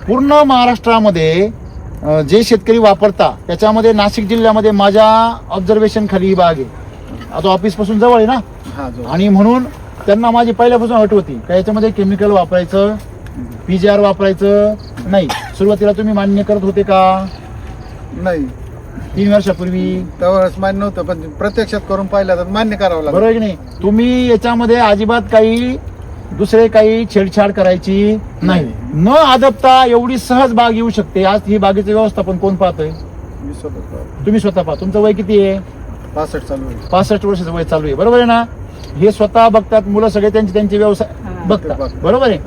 पूर्ण महाराष्ट्रामध्ये जे शेतकरी वापरता त्याच्यामध्ये नाशिक जिल्ह्यामध्ये माझ्या ऑब्झर्वेशन खाली ही बाग आहे. आता ऑफिस पासून जवळ आहे ना, आणि म्हणून त्यांना माझी पहिल्यापासून अट होती का याच्यामध्ये केमिकल वापरायचं, पीजीआर वापरायचं नाही. सुरुवातीला तुम्ही मान्य करत होते का? नाही, 3 वर्षापूर्वी. त्यावेळेस मान्य नव्हतं, पण प्रत्यक्षात करून पाहिलं तर मान्य करावं लागलं. बरोबर की नाही. तुम्ही याच्यामध्ये अजिबात काही दुसरे काही छेडछाड करायची नाही. न आदबता एवढी सहज बाग येऊ शकते. आज ही बागेचं व्यवस्थापन कोण पाहतोय? मी स्वतः तुम्ही स्वतः पहा, तुमचं वय किती आहे? 65 चालू आहे. 65 वर्षाचं वय चालू आहे, बरोबर आहे ना? हे स्वतः बघतात, मुलं सगळे त्यांचे व्यवसाय बघतात, बरोबर आहे?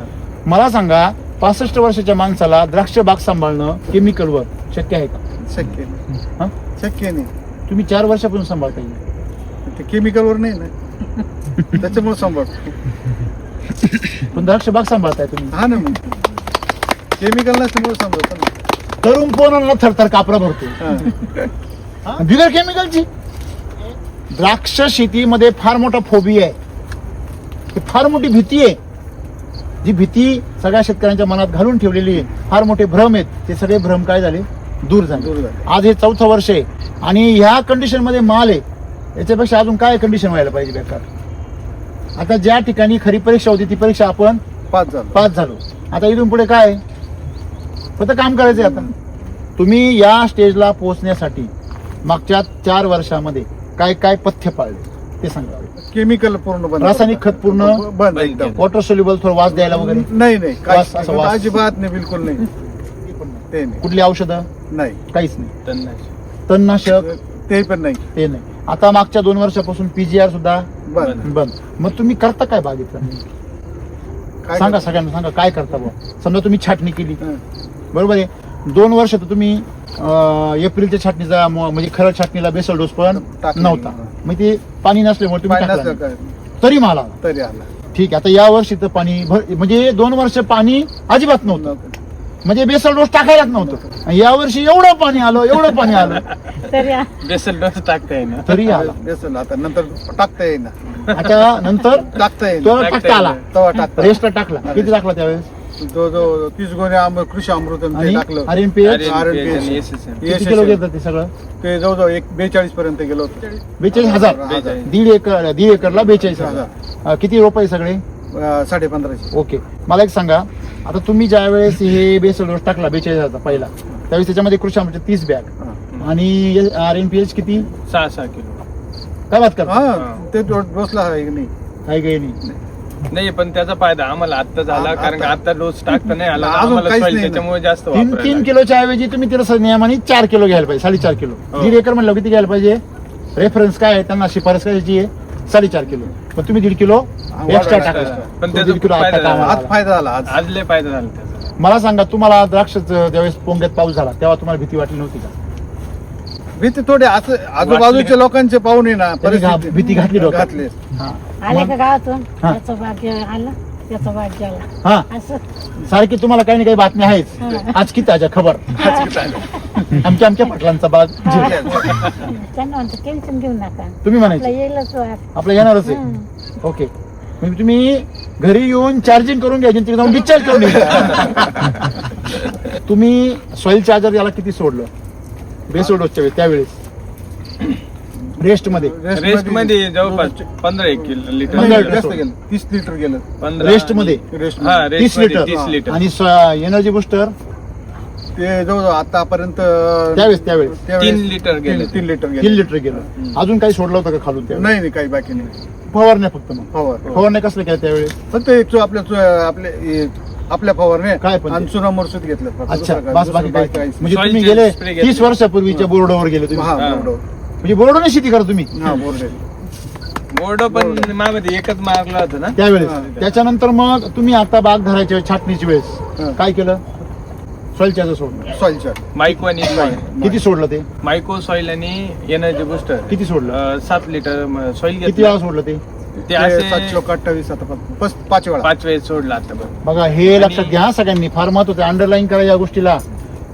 मला सांगा, 65 वर्षाच्या माणसाला द्राक्ष बाग सांभाळणं केमिकलवर शक्य आहे का? शक्य नाही. हा? शक्य नाही. तुम्ही 4 वर्षापासून सांभाळता येईल, ते केमिकलवर नाही ना, त्याच्यामुळे सांभाळतो. पण द्राक्ष बाग सांभाळताय तुम्ही. हा ना, मग केमिकल नसल्यामुळे सांभाळतो ना. तरुण पोरांना थरथर कापरा भरतो हा. बिगर केमिकलची. द्राक्ष शेतीमध्ये फार मोठा फोबिया आहे, ही फार मोठी भीती आहे. जी भीती सगळ्या शेतकऱ्यांच्या मनात घालून ठेवलेली आहे, फार मोठे भ्रम आहेत, ते सगळे भ्रम काय झाले? दूर झाले. आज हे 4थं वर्ष आहे आणि ह्या कंडिशन मध्ये माल आहे, याच्यापेक्षा अजून काय कंडिशन व्हायला पाहिजे बेकार? आता ज्या ठिकाणी खरी परीक्षा होती ती परीक्षा आपण पास झालो. आता इथून पुढे काय? फक्त काम करायचंय. आता तुम्ही या स्टेजला पोहोचण्यासाठी मागच्या 4 वर्षामध्ये काय काय पथ्य पाळले ते सांगा. केमिकल पूर्ण बंद. रासायनिक खत पूर्ण बंद एकदम. वॉटर सोल्युबल, थोडं वास द्यायला वगैरे नाही वास, असं वास. अजिबात नाही, बिलकुल नाही. ते नाही. कुठली औषधं? नाही. काहीच नाही. तणनाशक ते पण नाही. ते नाही. आता मागच्या 2 वर्षापासून पीजीआर सुद्धा बंद. बंद. मग तुम्ही करता काय बागेचं? काय सांगा, करतो? सगळ्यांना सांगा काय करता बुवा. समजा तुम्ही छाटणी केली, हं. बरोबर आहे, 2 वर्ष तर तुम्ही एप्रिलच्या छाटणीचा म्हणजे खरं छाटणीला बेसल डोस पण टाकला. नव्हता, मग ते पाणी नसल्यामुळे तुम्ही पाणी टाकला नसलं नाही. काय, तरी मला तरी आला. ठीक आहे. आता या वर्षी तर पाणी म्हणजे 2 वर्ष पाणी अजिबात नव्हतं, म्हणजे बेसल डोस टाकायलाच नव्हतं. आणि या वर्षी एवढं पाणी आलं तरी बेसल डोस टाकता येईना. तरी आला. बेसल आता नंतर टाकता येईना. आता नंतर टाकता येईना. तो टाकता आला, तेव्हा टाकता. रेस्टला टाकला. किती टाकला त्यावेळेस? जो 30 गोण्या कृषी अमृत आणि टाकलं. RNPH SSM. किती किलो घेतात ते सगळं? ते जवळजवळ 42 पर्यंत गेलो होतो. 42,000. 42,000. दीड एकरला 42,000. किती रुपये सगळे? 1550. ओके. मला एक सांगा, आता तुम्ही ज्या वेळेस हे बेसल डोस टाकला 42,000चा पहिला, त्यावेळेस त्याच्यामध्ये कृषी आमचे 30 बॅग आणि RNPH किती? 6 किलो. काय बात करता? हा, ते बसला आहे की नाही. काही नाही. नाही, पण त्याचा फायदा आम्हाला आता झाला, कारण का आता डोस टाकता नाही आला, अजून आम्हाला काहीच soil नाही. त्याच्यामुळे जास्त 3 वापरायला किलोच्या ऐवजी तुम्ही तिला नियमाने 4 किलो घ्यायला पाहिजे, 4.5 किलो. हो. दीड एकर म्हणलं किती घ्यायला पाहिजे? रेफरन्स काय आहे त्यांना, शिफारस करायची आहे 4.5 किलो, पण तुम्ही 1.5 किलो एक्स्ट्रा टाका. पण तो त्याचा 1.5 किलो आता फायदा कामाला आज आला. फायदा झाला. आज आज लय फायदा झाला त्याचा. मला सांगा, तुम्हाला द्राक्ष ज्यावेळेस पोंग्यात पाऊस झाला तेव्हा तुम्हाला भीती वाटली नव्हती का? भीती थोडी आजूबाजूच्या लोकांचे पाहून ना परिस्थिती भीती घातली डोक्यात. घातली. हा. आले का गावातून हा. याचं भाग्य आलं, त्याचं भाग्य आलं हा, असं. सारखी तुम्हाला काही ना काही बातम्या आहेच. हा. आज की ताज्या खबर आमच्या पाटलांचा बाग जिंकला. त्यांना म्हणतो टेन्शन घेऊ नका, तुम्ही आपलं म्हणायचे येईलच वाट. आपलं येणारच आहे. हं. ओके. म्हणजे तुम्ही घरी येऊन चार्जिंग करून घ्यायची, तिथे जाऊन डिस्चार्ज करून घ्यायचं. तुम्ही सॉइल चार्जर याला किती सोडलं बेसल डोसच्या वेळी? त्यावेळेस रेस्ट मध्ये रेस्ट मध्ये जवळपास 15 लिटर. 15 जास्त गेलं. 30 लिटर गेलं. 15 रेस्ट मध्ये रेस्ट हा, 30 रेस्ट मध्ये लिटर 30 लिटर. आणि एनर्जी बुस्टर ते जवळजवळ आतापर्यंत त्यावेळेस 3 लिटर गेले. 3 लिटर 3 गेले. लिटर गेलं. अजून काही सोडलं होतं का खालून? त्यावेळेस नाही काही बाकी नाही. फवारण्या फक्त मग फवार फवारण्या कसलं केलं त्यावेळेस? फक्त एक आपल्या फवारण्या काय पण ते? आणि चुना मरसूत घेतलं फक्त. अच्छा, दुसरं बस बाकी दुसरं काही म्हणजे Soil तुम्ही change गेले spray घेतले. 30 वर्षापूर्वीच्या बोर्डावर गेले तुम्ही, हा हा. बोर्डो. म्हणजे बोर्डने शेती करा तुम्ही हा बोर्डो. बोर्ड पण मामध्ये एकच मारला होता ना. त्यावेळेस. हा. त्याच्यानंतर मग तुम्ही आता बाग धरायच्या वेळेस, छाटणीची वेळेस हा. काय केलं? सॉइल चार्जर सोडलं. Soil charge. मायको आणि किती सोडलं ते? मायको सॉइल आणि एनर्जी बुस्टर किती सोडलं? 7 लिटर सॉइल किती वेळा सोडलं ते? ते असे 728 आता 5 वेळा. 5 वेळेस सोडला आता बघ. बघा, हे लक्षात घ्या सगळ्यांनी, फार महत्वाचं, अंडरलाईन करा या गोष्टीला.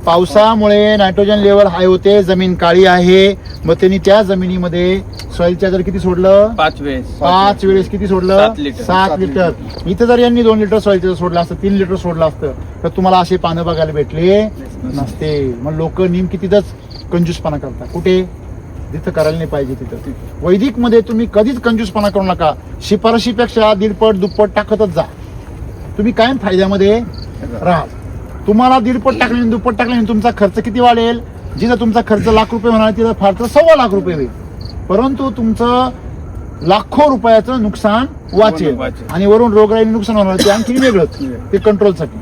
पावसामुळे नायट्रोजन लेवल हाय होते, जमीन काळी आहे, मग त्यांनी त्या जमिनीमध्ये सॉइल चार्जर किती सोडलं? 5 वेळेस. 5 वेळेस किती सोडलं? 7 लिटर. 7 लिटर. इथं जर यांनी 2 लिटर सॉइल चार्जर सोडलं असतं, 3 लिटर सोडलं असतं, तर तुम्हाला असे पानं बघायला भेटले नसते. मग लोक नेमकी तिथंच कंजूसपणा करतात. कुठे? जिथं करायला नाही पाहिजे तिथं. वैदिक मध्ये तुम्ही कधीच कंजूसपणा करू नका. शिफारशीपेक्षा 1.5 दुप्पट टाकतच जा. तुम्ही कायम फायद्यामध्ये राहा. तुम्हाला 1.5 टाकल्याने दुप्पट टाकल्याने तुमचा खर्च किती वाढेल? जिथं तुमचा खर्च ₹1,00,000 म्हणाल तिथं फार तर ₹1,25,000 होईल, परंतु तुमचं लाखो रुपयाचं नुकसान वाचेल. आणि वरून रोगराईने नुकसान होणार ते आणखी वेगळंच, ते कंट्रोलसाठी.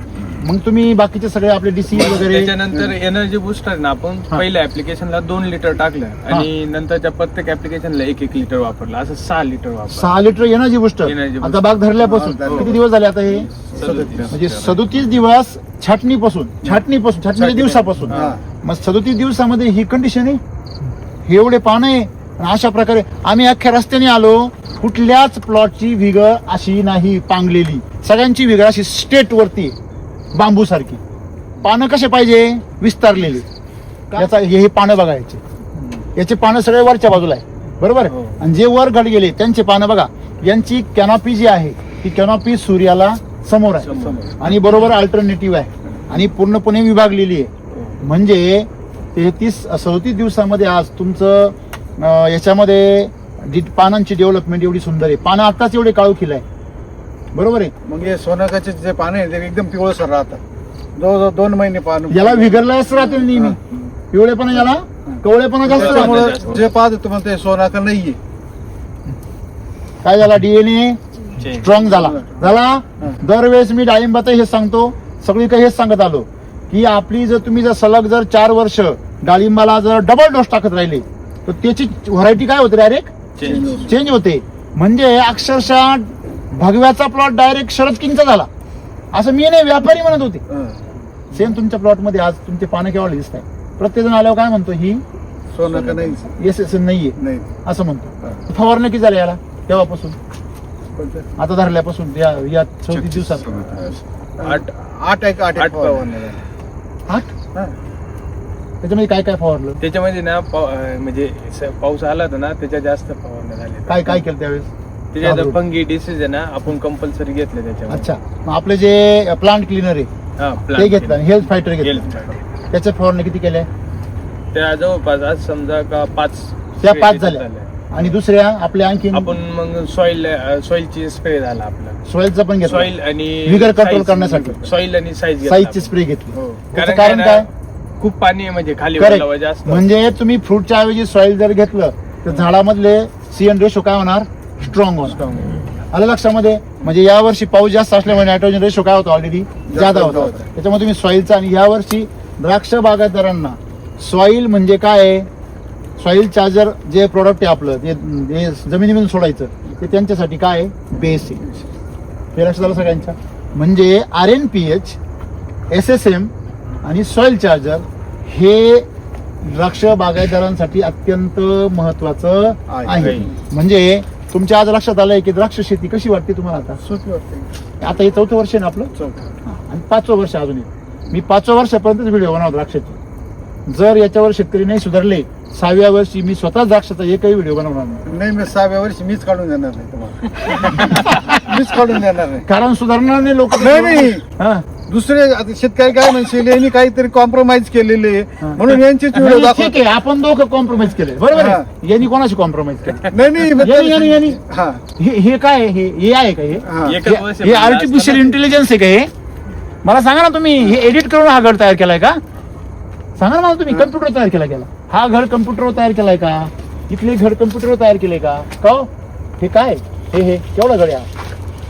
मग तुम्ही बाकीचे सगळे आपले डीसी वगैरे त्याच्यानंतर एनर्जी बुस्टर ना आपण पहिल्या ऍप्लिकेशनला 2 लिटर टाकलं आणि नंतरच्या प्रत्येक ऍप्लिकेशनला 1-1 लिटर वापरलं, असं 6 लिटर वापरलं. 6 litre energy booster. Energy booster. आता बाग धरल्यापासून किती दिवस झाले आता हे? 37. म्हणजे 37 दिवस छाटणीपासून छाटणीच्या दिवसापासून. मग 37 दिवसामध्ये ही कंडिशन आहे, हे एवढे पानं आहे. आणि अशा प्रकारे आम्ही अख्ख्या रस्त्याने आलो, कुठल्याच प्लॉटची विगळ अशी नाही पांगलेली, सगळ्यांची विगळ अशी स्ट्रेट वरती बांबू सारखी. पानं कसे पाहिजे? विस्तारलेली. याचा हे पानं बघायचे, याचे पानं सगळे वरच्या बाजूला आहे, बरोबर आहे. आणि जे वर घड गेले त्यांचे पानं बघा, यांची कॅनॉपी जी आहे ती कॅनॉपी सूर्याला समोर आहे आणि बरोबर अल्टरनेटिव्ह आहे आणि पूर्णपणे विभागलेली आहे. म्हणजे 37 दिवसामध्ये आज तुमचं याच्यामध्ये पानांची डेव्हलपमेंट एवढी सुंदर आहे. पानं आताच एवढे काळोखील आहे, बरोबर आहे. मग हे सोनाकाचे जे पानं आहे ते एकदम पिवळसर राहतात, जवळजवळ 2 महिने पानं. याला विगरलाच राहते नेहमी, पिवळेपणा याला कवळेपणा जास्त राहतो. त्याच्यामुळे जे पाहतो तुम्हाला ते सोनाका नाहीये. काय झाला? डीएनए स्ट्रॉंग झाला. दरवेळेस मी डाळिंबाचं हे सांगतो, सगळी काही हेच सांगत आलो की आपली जर तुम्ही जर सलग 4 वर्ष डाळिंबाला जर डबल डोस टाकत राहिले तर त्याची व्हरायटी काय होते? डायरेक्ट चेंज होते. म्हणजे अक्षरशः भगव्याचा प्लॉट डायरेक्ट शरद किंगचा झाला, असं मी नाही, व्यापारी म्हणत होते. सेम तुमच्या प्लॉट मध्ये आज तुमचे पानं केवढे दिसत आहे. प्रत्येक जण आल्यावर काय म्हणतो? ही सोनाका नाही, एस नाहीये नाही. असं म्हणतो. फवारणी किती झाली याला तेव्हापासून? आता धरल्यापासून या 34 दिवसात 8 फवारण्या. 8. त्याच्यामध्ये काय काय फवारलं? त्याच्यामध्ये ना म्हणजे पाऊस आला होता ना, त्याच्या जास्त फवारण्या झाल्या. काय काय केलं त्यावेळेस? त्याच्यात फंगी डिसीज आहे ना, आपण कंपल्सरी घेतलं त्याच्यामध्ये. अच्छा, मग आपले जे प्लांट क्लिनर आहे ते घेतलं, हेल्थ फायटर घेतलं, त्याच्या फवारणी किती केल्या? त्या जवळपास आज समजा का 5 त्या 5 झाल्या. आणि दुसऱ्या आपल्या आणखी आपण मग सॉइलची स्प्रे झाला आपला, सॉइलचा पण घेतला, सॉइल आणि विगर कंट्रोल करण्यासाठी सॉइल आणि साईजची स्प्रे घेतली. त्याचं कारण कारण काय? खूप पाणी आहे म्हणजे खाली Correct. ओलावा जास्त. म्हणजे तुम्ही फ्रूटच्या ऐवजी सॉइल जर घेतलं तर झाडामधले CN रेशो काय होणार? स्ट्रॉंग होणार. आलं लक्षामध्ये? म्हणजे या वर्षी पाऊस जास्त असल्यामुळे नायट्रोजन रेशो काय होता? ऑलरेडी जादा होता. त्याच्यामुळे तुम्ही सॉइलचा, आणि या वर्षी द्राक्ष बागायतदारांना सॉइल म्हणजे काय? सॉइल चार्जर जे प्रोडक्ट आहे आपलं ते जमिनीमधून सोडायचं, ते त्यांच्यासाठी काय? बेस आहे. हे लक्षात आलं सगळ्यांच्या? म्हणजे RNPH, SSM आणि सॉइल चार्जर हे द्राक्ष बागायतदारांसाठी अत्यंत महत्वाचं आहे. म्हणजे तुमच्या आज लक्षात आलंय की द्राक्ष शेती कशी वाटते तुम्हाला? आता सोपी वाटते. आता हे 4थं वर्ष आहे ना आपलं, आणि 5वं वर्ष अजून आहे. मी 5व्या वर्षापर्यंतच व्हिडिओ बनवतो द्राक्षाचे. जर याच्यावर शेतकरी नाही सुधारले, 6व्या वर्षी मी स्वतः द्राक्षाचा एकही व्हिडिओ बनवणार नाही. मी 6व्या वर्षी मीच काढून देणार नाही तुम्हाला. मीच काढून देणार नाही, कारण सुधारणार नाही लोक. नाही. हा. दुसरे आता शेतकरी काय म्हणशील, यांनी काहीतरी कॉम्प्रोमाइज केलेले म्हणून यांचीच व्हिडिओ नाही, दाखव. ठीक आहे, आपण दोघं कॉम्प्रोमाइज केले, बरोबर आहे. यांनी कोणाशी कॉम्प्रोमाइज केलं? नाही. हा, हे काय? हे आहे का? हा. एकच वर्ष हे आर्टिफिशियल इंटेलिजन्स आहे का? हे मला सांगा ना तुम्ही. हे एडिट करून हा घड तयार केलाय का? सांगा ना मला तुम्ही. कम्प्युटर तयार केला गेला हा घड? कम्प्युटरवर तयार केलाय का? इथले घड कम्प्युटरवर तयार केले का? हे काय? हे केवढा घड आहे?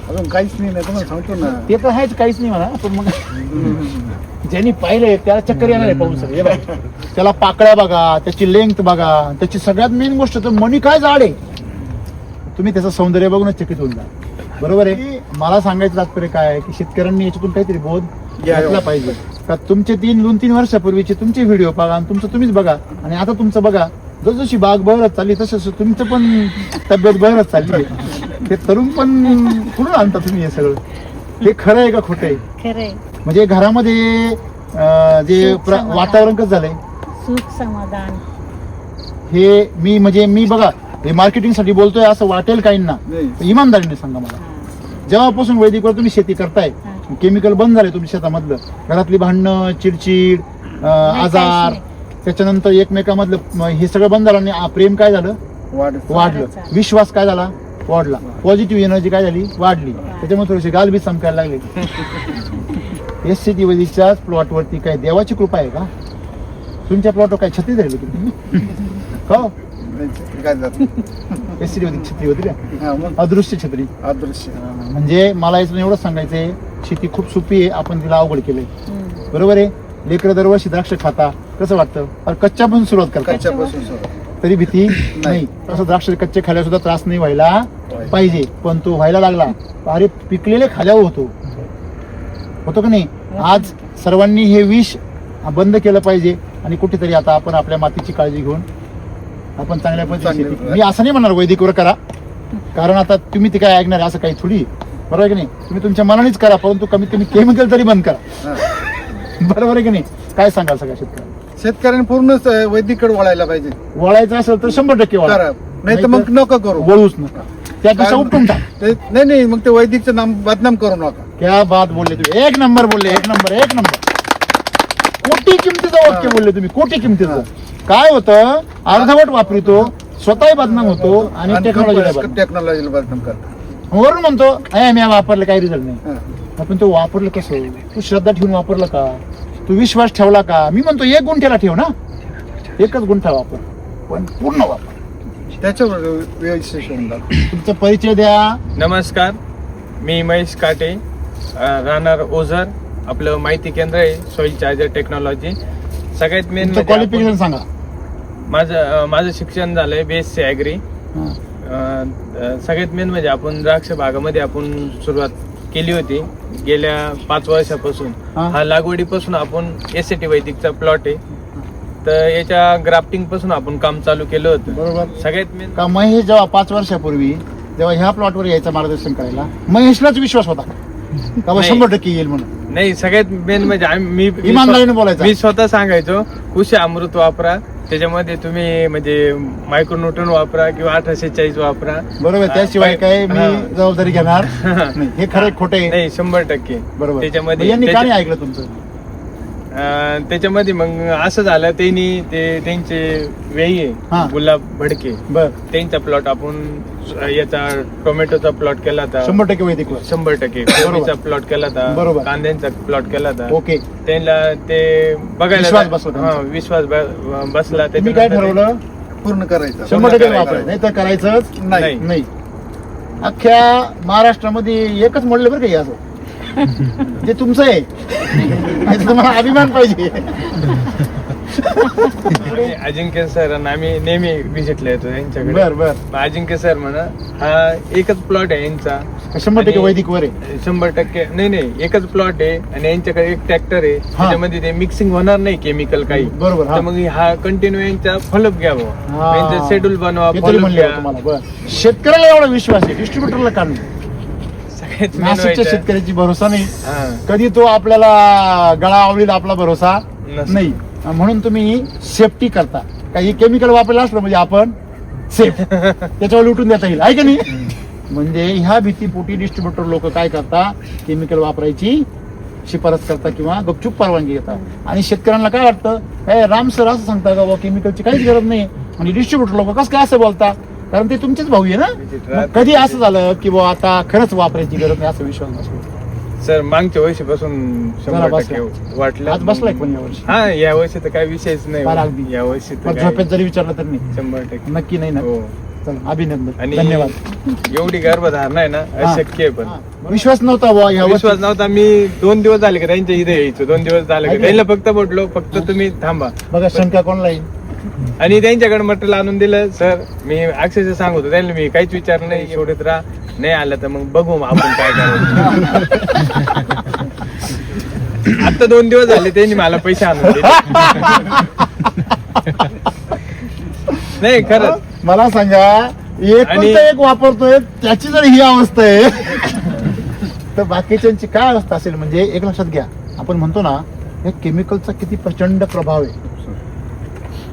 अजून काहीच नाही, तुम्हाला सांगतो ना. ते तर आहेच, काहीच नाही म्हणा. पण मग ज्यांनी पाहिलंय त्याला चक्कर येणार आहे पाहून सगळं. हे बघा, त्याला पाकळ्या बघा, त्याची लेंथ बघा, त्याची सगळ्यात मेन गोष्ट तर मणी काय जाड आहे. तुम्ही त्याचं सौंदर्य बघूनच चकित होऊन जा, बरोबर आहे. मला सांगायचं तात्पर्य काय आहे की शेतकऱ्यांनी याच्यातून काहीतरी बोध घेतला पाहिजे. का तुमचे 2-3 वर्षापूर्वीचे तुमचे व्हिडिओ बघा आणि तुमचं तुम्हीच बघा, आणि आता तुमचं बघा. जशी बाग बहरत चालली तसं तुमचं पण तब्येत बहरत चालली. ते तरुण पण कुठून आणता तुम्ही हे सगळं? हे खरं आहे का खोटं आहे? खरे म्हणजे घरामध्ये जे वातावरण कसं झालंय, सुख समाधान. हे मी बघा, हे मार्केटिंगसाठी बोलतोय असं वाटेल काहींना. इमानदारीने सांगा मला, जेव्हापासून वैदिकवर तुम्ही शेती करताय, केमिकल बंद झाले तुमच्या शेतामधलं, घरातली भांडणं, चिडचिड, आजार, त्याच्यानंतर एकमेकामधलं हे सगळं बंद झालं, आणि प्रेम काय झालं? वाढलं. विश्वास काय झाला? वाढला. पॉझिटिव्ह एनर्जी काय झाली? वाढली. त्याच्यामुळे थोडीशी गालबी चमकायला लागली. SCT वैदिकच्या प्लॉट वरती काय देवाची कृपा आहे का? तुमच्या प्लॉटवर काय छत्री धरली तुम्ही का? SCT वैदिक छत्री होती का? अदृश्य छत्री. अदृश्य. म्हणजे मला यातून एवढंच सांगायचंय शेती खूप सोपी आहे, आपण तिला अवघड केलंय. बरोबर आहे. लेकरं दरवर्षी द्राक्ष खाता, कसं वाटतं? अरे कच्च्यापासून सुरुवात करतात, कच्च्यापासून सुरू. तरी भीती नाही. तसं द्राक्ष कच्चे खाल्यावर सुद्धा त्रास नाही व्हायला पाहिजे, पण तो व्हायला लागला अरे पिकलेले खाल्यावर होतो का नाही. आज सर्वांनी हे विष बंद केलं पाहिजे आणि कुठेतरी आता आपण आपल्या मातीची काळजी घेऊन आपण चांगल्या पद्धतीने शेती. मी असं नाही म्हणणार वैदिकवर करा, कारण आता तुम्ही ते काय ऐकणार असं काही थोडी, बरोबर आहे की नाही. तुम्ही तुमच्या मनानेच करा, परंतु कमीत कमी केमिकल तरी बंद करा. बरोबर आहे की नाही. काय सांगाल सगळ्या शेतकऱ्यांना? शेतकऱ्यांनी पूर्णच वैदिकडे वळायला पाहिजे. वळायचं असेल तर 100% वळा, करा, नाही तर मग नको करू, वळूच नका. त्या दिवसा कारण- उपटून टाक. नाही मग ते वैदिकचं नाम बदनाम करू नका. क्या बात बोलले तुम्ही, एक नंबर बोलले, एक नंबर. कोटी किमतीचं वाक्य बोलले तुम्ही, कोटी किमतीचं. काय होतं, अर्धवट वापरतो, स्वतःही बदनाम होतो आणि टेक्नॉलॉजीला बदनाम करतात. वरून म्हणतो मी वापरलं, काही रिझल्ट नाही. आपण तो वापरलं कसं? तू श्रद्धा ठेवून वापरलं का? तू विश्वास ठेवला का? मी म्हणतो 1 गुंठ्याला ठेव ना, 1च गुंठा वापर, पण पूर्ण वापर. त्याच्यावर विशेष होऊन जातं. तुमचा परिचय द्या. नमस्कार, मी महेश काटे, राहणार ओझर. आपलं माहिती केंद्र आहे सॉइल चार्जर टेक्नॉलॉजी. सगळ्यात मेन तुमचं क्वालिफिकेशन सांगा. माझं शिक्षण झालंय BSc ॲग्री. सगळ्यात मेन म्हणजे आपण द्राक्ष बागामध्ये आपण सुरुवात केली होती गेल्या 5 वर्षापासून. हा लागवडीपासून आपण SAT वैदिकचा प्लॉट आहे, तर याच्या ग्राफ्टिंग पासून आपण काम चालू केलं होतं. बरोबर. सगळ्यात मेन का महेश जेव्हा 5 वर्षापूर्वी जेव्हा ह्या प्लॉटवर यायचं मार्गदर्शन करायला, महेशलाच विश्वास होता का नाही. 100% येईल म्हणून? नाही, सगळ्यात मेन म्हणजे मी इमानदारीने बोलायचं. मी स्वतः सांगायचो कृषी अमृत वापरा, त्याच्यामध्ये तुम्ही म्हणजे मायक्रोन्यूट्रन वापरा किंवा 1840 वापरा. बरोबर. त्याशिवाय काय मी जबाबदारी घेणार नाही. हे खरं खोटं आहे? नाही, 100%. बरोबर. त्याच्यामध्ये यांनी का नाही ऐकलं तुमचं? त्याच्यामध्ये मग असं झालं, त्यांचे वेळी हा. आहे गुलाब भडके, बर. त्यांचा प्लॉट आपण याचा टोमॅटोचा प्लॉट केला होता 100% वैदिक. 100%. कोबीचा प्लॉट केला बरोबर. होता, कांद्यांचा प्लॉट केला होता. ओके. त्यांना ते बघायला विश्वास बसला त्यांचा. विश्वास बसला. तुम्ही काय ठरवलं? पूर्ण करायचं. 100% वापरायचं, नाही तर करायचंच नाही. नाही. अख्ख्या महाराष्ट्रामध्ये एकच म्हणलं बरं काही असं जे तुमचं आहे, याचा तुम्हाला अभिमान पाहिजे. अजिंक्य सर आम्ही नेहमी व्हिजिटला येतो यांच्याकडे. बर बर. अजिंक्य सर म्हणा, हा एकच प्लॉट आहे यांचा. 100% वैदिक वर आहे. 100%. नाही, एकच प्लॉट आहे आणि यांच्याकडे एक ट्रॅक्टर आहे, त्याच्यामध्ये ते मिक्सिंग होणार नाही केमिकल काही. बरोबर. तर मग हा कंटिन्यू यांचा फॉलोअप घ्यावं, यांचं शेड्यूल बनवा, हे तरी फॉलोअप म्हणले घ्या. तुम्हाला. बर. शेतकऱ्याला एवढा विश्वास आहे, डिस्ट्रीब्युटरला का नाही? सगळ्यात main नाशिकच्या व्हायचं. शेतकऱ्याची भरोसा नाही. हा. कधी तो आपल्याला गळा आवळील आपला भरोसा नसतो. नाही. म्हणून तुम्ही सेफ्टी करता. काही केमिकल वापरलं असलं म्हणजे आपण सेफ, त्याच्यावर लुटून देता येईल, आहे का नाही? म्हणजे ह्या भीतीपोटी डिस्ट्रीब्युटर लोक काय करता, केमिकल वापरायची शिफारस करता किंवा गपचूप परवानगी घेतात. आणि शेतकऱ्यांना काय वाटतं, राम सर असं सांगता का केमिकलची काहीच गरज नाही, आणि डिस्ट्रीब्युटर लोक कसं काय असं बोलता, कारण ते तुमचेच भाऊ आहे ना. मग कधी असं झालं की बुवा आता खरंच वापरायची गरज नाही असा विश्वास बसलो? सर मागच्या वर्षीपासून 100% वाटलं. आज बसलाय पण यावर्षी? हा, या वर्षी तर काही विषयच फार नाही. अगदी. या वर्षी मग तर झोपेत जरी विचारलं तर नाही? 100%. नक्की नाही ना. हो. चला, अभिनंदन, आणि धन्यवाद. एवढी गर्भधारणा आहे ना, अशक्य आहे. पण विश्वास नव्हता बुवा ह्या विश्वास नव्हता. मी 2 दिवस झाले का त्यांच्या इथे यायचो, 2 दिवस झाले का त्यांना फक्त म्हटलो फक्त तुम्ही थांबा. बघा शंका कोणला येईल. आणि त्यांच्याकडे मटेरियल आणून दिलं. सर मी अक्षरशः सांगतो त्यांना, मी काहीच विचार नाही, एवढेच राहा, नाही आलं तर मग बघू आपण काय करायचं. आता 2 दिवस झाले त्यांनी मला पैसे आणून दिले. नाही खरंच. मला सांगा, एक वापरतोय त्याची जर ही अवस्था आहे तर बाकीच्यांची काय अवस्था असेल? म्हणजे एक लक्षात घ्या, आपण म्हणतो ना या केमिकलचा किती प्रचंड प्रभाव आहे.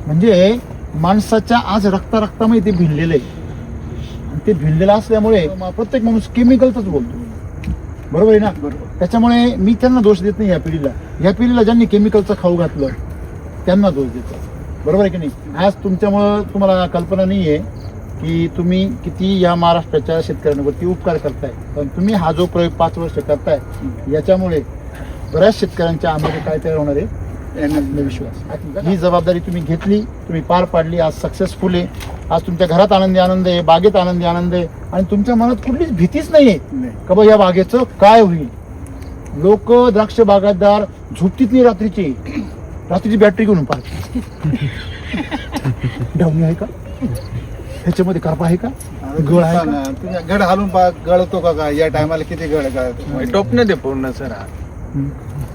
म्हणजे माणसाच्या आज रक्तामध्ये ते भिनलेलं आहे, आणि ते भिनलेलं असल्यामुळे प्रत्येक माणूस केमिकलचाच बोलतो. बरोबर आहे ना? त्याच्यामुळे मी त्यांना दोष देत नाही. या पिढीला ज्यांनी केमिकलचं खाऊ घातलं त्यांना दोष देतो. बरोबर आहे की नाही? आज तुमच्यामुळं तुम्हाला कल्पना नाही आहे की तुम्ही किती या महाराष्ट्राच्या शेतकऱ्यांवरती उपकार करताय. पण तुम्ही हा जो प्रयोग 5 वर्ष करताय, याच्यामुळे बऱ्याच शेतकऱ्यांच्या आमध्ये काय तयार होणार आहे, आत्मविश्वास. ही जबाबदारी तुम्ही घेतली, तुम्ही पार पाडली, आज सक्सेसफुल आहे. आज तुमच्या घरात आनंदी आनंद आहे, बागेत आनंदी आनंद आहे, आणि तुमच्या मनात कुठलीच भीतीच नाहीये का बा या बागेचं काय होईल. लोक द्राक्ष बागायतदार झोपतीत नाही रात्रीची बॅटरी घेऊन पाहतात. डाऊनी आहे का, ह्याच्यामध्ये करपा आहे का, गळ आहे का? तुम्ही गड हालून पहा, गळतो का काय? या टायमाला किती गड गळतो? टोपणं दे पूर्ण सर हा.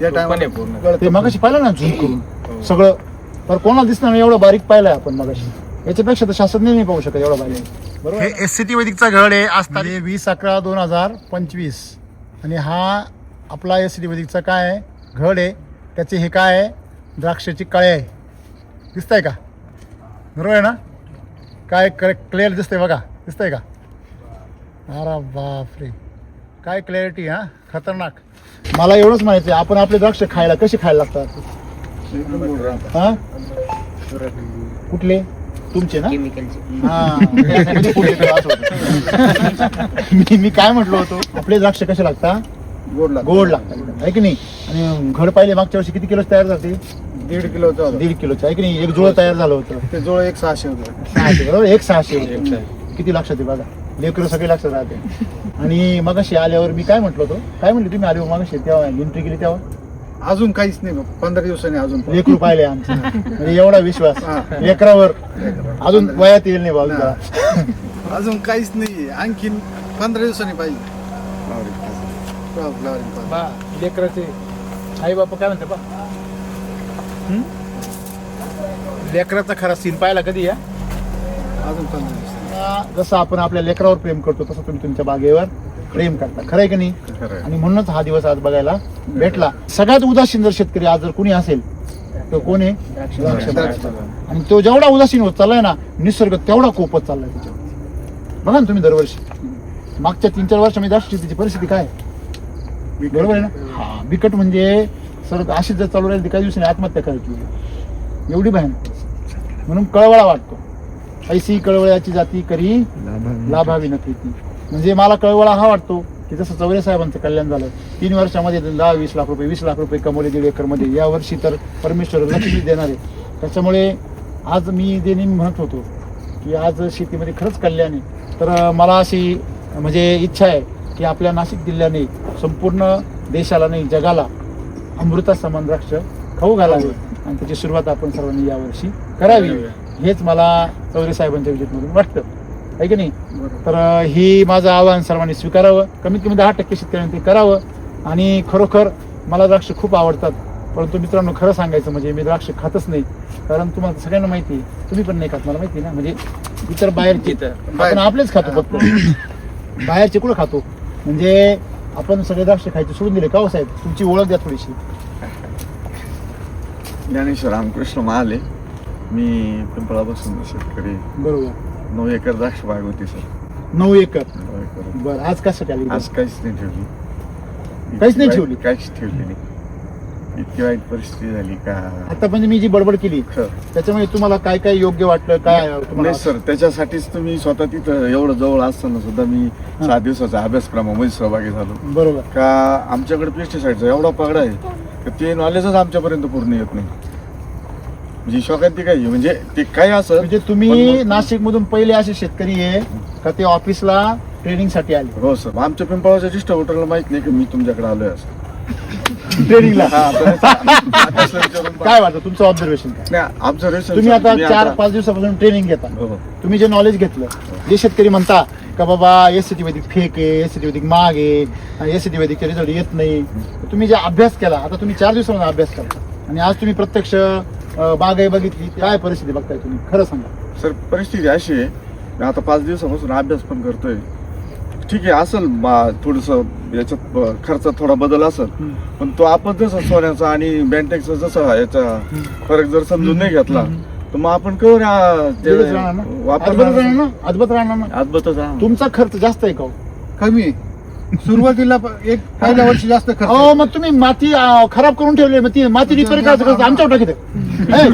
या टोपण टायमाला आहे पूर्ण. ते गळतो. मगाशी पाहिलं ना झूम करून सगळं, तर कोणाला दिसणार नाही एवढं बारीक पाहिलंय आपण मगाशी. याच्यापेक्षा तर शास्त्रज्ञ नाही पाहू शकत एवढं बारीक. बरोबर. हे एससीटी वैदिकचा घड आहे, आज तारीख 20/11/2025 आणि हा आपला एससीटी वैदिकचा काय आहे घड आहे. त्याचे हे काय आहे, द्राक्षाची कळे आहे, दिसतंय का? बरोबर आहे ना? काय क्लिअर दिसतंय बघा, दिसतंय का? अरे बापरे, काय क्लॅरिटी हा, खतरनाक. मला एवढंच माहिती आहे, आपण आपले द्राक्ष खायला कसे खायला लागतात हा? कुठले तुमचे ना? हा. मी काय म्हटलो होतो, आपले द्राक्ष कसे लागतात? गोड लागतात आहे की नाही? आणि घड पाहिले मागच्या वर्षी किती किलो तयार झाले? 1.5 किलोचं होतं. 1.5 किलोचं आहे की नाही? एक जुळं तयार झालं होतं. ते जोळ 1,600 होतं. 600 बरोबर, 1,600 होतं. किती लक्षात आहे बघा, लेकरं सगळे लक्षात राहते. आणि मगाशी आल्यावर मी काय म्हटलो होतो, काय म्हणले तुम्ही आल्यावर मगाशी तेव्हा एंट्री केली तेव्हा? अजून काहीच नाही, 15 दिवसांनी अजून लेकरू पाहिले आमचं, म्हणजे एवढा विश्वास लेकरावर अजून वयात येईल नाही बाबा. अजून काहीच नाही, आणखीन 15 दिवसांनी पाहिजे. फ्लॉवरिंग पाहिजे. लेकराचे आई बापा काय म्हणते बा, लेकराचा खरा सीन पाहिला कधी या? अजून 15 दिवसांनी. जसं आपण आपल्या लेकरावर प्रेम करतो तसं तुम्ही तुमच्या बागेवर प्रेम करता, खरं आहे की नाही? आणि म्हणूनच हा दिवस आज बघायला भेटला. सगळ्यात उदासीन जर शेतकरी आज जर कोणी असेल तर कोण आहे? द्राक्ष बागायतदार. आणि तो जेवढा उदासीन होत चाललाय ना, निसर्ग तेवढा कोपत चाललाय त्याच्यावर. बघा ना तुम्ही दरवर्षी, मागच्या 3-4 वर्षामध्ये द्राक्ष शेतीची परिस्थिती काय आहे? बरोबर आहे ना? हा, बिकट म्हणजे सर अशीच जर चालू राहील तर काही दिवसांनी आत्महत्या करायची, एवढी भयानक. म्हणून कळवळा वाटतो, ऐसी कळवळ्याची जाती करी लाभावी न प्रीती. म्हणजे मला कळवळा हा वाटतो की जसं चौरे साहेबांचं कल्याण झालं, 3 वर्षामध्ये 10-20 लाख रुपये 20 लाख रुपये कमवले 1.5 एकरमध्ये. या वर्षी तर परमेश्वर लक्ष्मी देणार आहे. त्याच्यामुळे आज मी ते नेहमी म्हणत होतो की आज शेतीमध्ये खरंच कल्याण आहे. तर मला अशी म्हणजे इच्छा आहे की आपल्या नाशिक जिल्ह्याने संपूर्ण देशाला नाही जगाला अमृता समान द्राक्ष खाऊ घालावे आणि त्याची सुरुवात आपण सर्वांनी यावर्षी करावी. हेच मला चौरे साहेबांच्या विजिटमधून वाटतं, आहे की नाही? तर ही माझं आव्हान सर्वांनी स्वीकारावं, कमीत कमी 10% शेतकऱ्यांनी ते करावं. आणि खरोखर मला द्राक्ष खूप आवडतात, परंतु मित्रांनो खरं सांगायचं म्हणजे मी द्राक्ष खातच नाही. कारण तुम्हाला सगळ्यांना माहिती आहे, तुम्ही पण नाही खात मला माहिती ना, म्हणजे इतर बाहेरचे आपण आपलेच खातो फक्त, बाहेरचे कुठं खातो? म्हणजे आपण सगळे द्राक्ष खायचे सोडून दिले का हो साहेब? तुमची ओळख द्या थोडीशी. ज्ञानेश्वर रामकृष्ण महाले, मी पिंपळापासून शेतकरी. बरोबर. 9 एकर द्राक्ष बाग होती सर. 9 एकर. 9 एकर. बरं, आज कसं आली? आज काहीच नाही ठेवली. काहीच नाही ठेवली? काहीच ठेवली नाही. इतकी वाईट परिस्थिती झाली का. आता म्हणजे मी जी बडबड केली त्याच्यामुळे तुम्हाला काय काय योग्य वाटलं काय तुम्हाला? नाही सर, त्याच्यासाठीच तुम्ही स्वतः तिथं एवढं जवळ असताना सुद्धा मी 7 दिवसाच्या अभ्यासक्रमामध्ये सहभागी झालो. बरोबर. का आमच्याकडे पेस्टिसाइडचा एवढा पगडा आहे तर ते नॉलेजच आमच्यापर्यंत पूर्ण येत नाही. म्हणजे शोकांती काय म्हणजे ते काय असं म्हणजे तुम्ही नाशिक मधून पहिले असे शेतकरी आहे का ते ऑफिसला ट्रेनिंग साठी आले? हो सर, आमच्या पिंपळाच्या ज्येष्ठ हॉटेलला माहित नाही की मी तुमच्याकडे आलोय असं ट्रेनिंगला. विचारून काय वाटतं तुमचं ऑब्झर्वेशन काय? नाही, ऑब्झर्वेशन तुम्ही आता 4-5 दिवसापासून ट्रेनिंग घेता, तुम्ही जे नॉलेज घेतलं, जे शेतकरी म्हणता का बाबा एससीटी वैदिक फेक आहे, एससीटी वैदिक माग आहे, एससीटी वैदिकचे रिझल्ट येत नाही, तुम्ही जे अभ्यास केला, आता तुम्ही 4 दिवसांमध्ये अभ्यास करता आणि आज तुम्ही प्रत्यक्ष बागाई बघितली, काय परिस्थिती बघताय तुम्ही? खरं सांगा सर. परिस्थिती अशी आहे, मी आता 5 दिवसापासून अभ्यास पण करतोय. ठीक आहे, असेल थोडस याच्यात खर्चात थोडा बदल असेल, पण तो आपण जसं सोन्याचा आणि बँटेकचा जसा याचा फरक जर समजून नाही घेतला तर मग आपण अद्भुत राहणार ना. अद्भुतच तुमचा खर्च जास्त आहे का? कमी. सुरुवातीला पहिल्या वर्षी जास्त खर्च. हो, मग तुम्ही माती खराब करून ठेवली, मग ती माती रिपेअर करायचं खर्च आमच्यावर टाकीत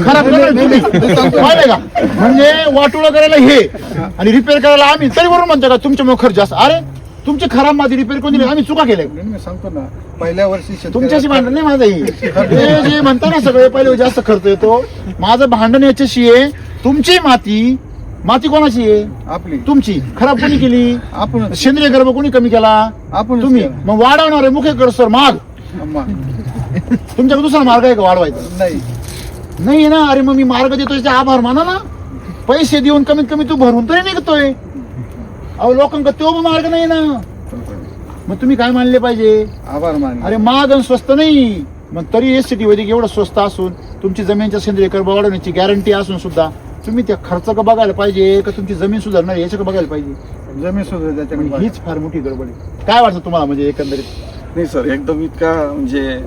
खराब करायला का? म्हणजे वाटोळं करायला हे आणि रिपेअर करायला आम्ही, तरी बरोबर म्हणतो का तुमच्यामुळे खर्च जास्त? अरे तुमची खराब माती रिपेअर करून दिली, आम्ही चुका केल्या. मी सांगतो ना, पहिल्या वर्षी तुमच्याशी भांडण नाही माझं. हे जे म्हणता ना सगळे पहिले जास्त खर्च येतो, माझं भांडण याच्याशी आहे. तुमची माती कोणाची आहे? आपली. तुमची. खराब कोणी केली? आपण. सेंद्रिय गर्भ कोणी कमी केला? आपण. तुम्ही. मग वाढवणार आहे मुख्य कर सर माग तुमच्याकडे दुसरा मार्ग आहे का वाढवायचा? नाही ना. अरे मग मी मार्ग देतोय त्याचे आभार माना ना. पैसे देऊन कमीत कमी तू भरून तरी निघतोय. अहो लोकांका तो मार्ग नाही ना. मग तुम्ही काय मानले पाहिजे? आभार मान. अरे महाग आणि स्वस्त नाही. मग तरी एसटी वैदिक एवढं स्वस्त असून तुमची जमिनीच्या सेंद्रिय कर्ब वाढवण्याची गॅरंटी असून सुद्धा तुम्ही त्या खर्च का बघायला पाहिजे का तुमची जमीन सुधारणार याचं का बघायला पाहिजे? जमीन सुद्धा त्याच्याकडे हीच फार मोठी गडबड आहे. काय वाटतं तुम्हाला म्हणजे एकंदरीत? नाही सर, एकदम इतका म्हणजे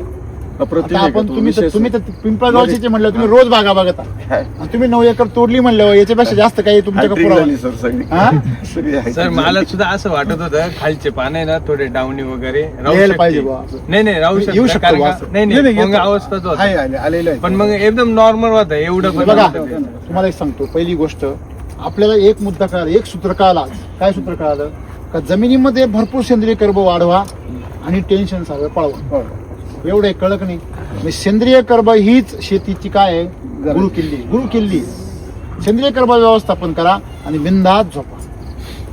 अप्रतिम आता आहे का आपण तो तुम्ही विषय, तुम्ही सर. तर पिंपळगावचे म्हणलं तुम्ही रोज बागा बघता आणि तुम्ही 9 एकर तोडली म्हणल्यावर याच्यापेक्षा जास्त काही तुमच्याकडे High-tech पुरावा झाली नाही. सर सगळी. हा? सगळी high-tech सर झाली. मला सुद्धा असं वाटत होतं खालचे पान आहे ना थोडे डाऊनी वगैरे राहू यायला शकते. पाहिजे बुवा असं. नाही राहू येऊ शकते शकतो कारण बुवा का- असं. नाही नाही, मग येतो. अवस्थाच होता. आलेलं आहे. पण मग एकदम नॉर्मल होतं एवढं पण बघा नव्हतं. तुम्हाला एक सांगतो. पहिली गोष्ट आपल्याला एक मुद्दा कळाला, एक सूत्र कळालं. काय सूत्र कळालं? का जमिनीमध्ये भरपूर सेंद्रिय कर्ब वाढवा आणि टेन्शन सगळं पळवा. एवढं एक कळक नाही. म्हणजे सेंद्रिय कर्ब हीच शेतीची काय आहे? गुरुकिल्ली. सेंद्रिय कर्ब व्यवस्थापन करा आणि बिनधास्त झोपा.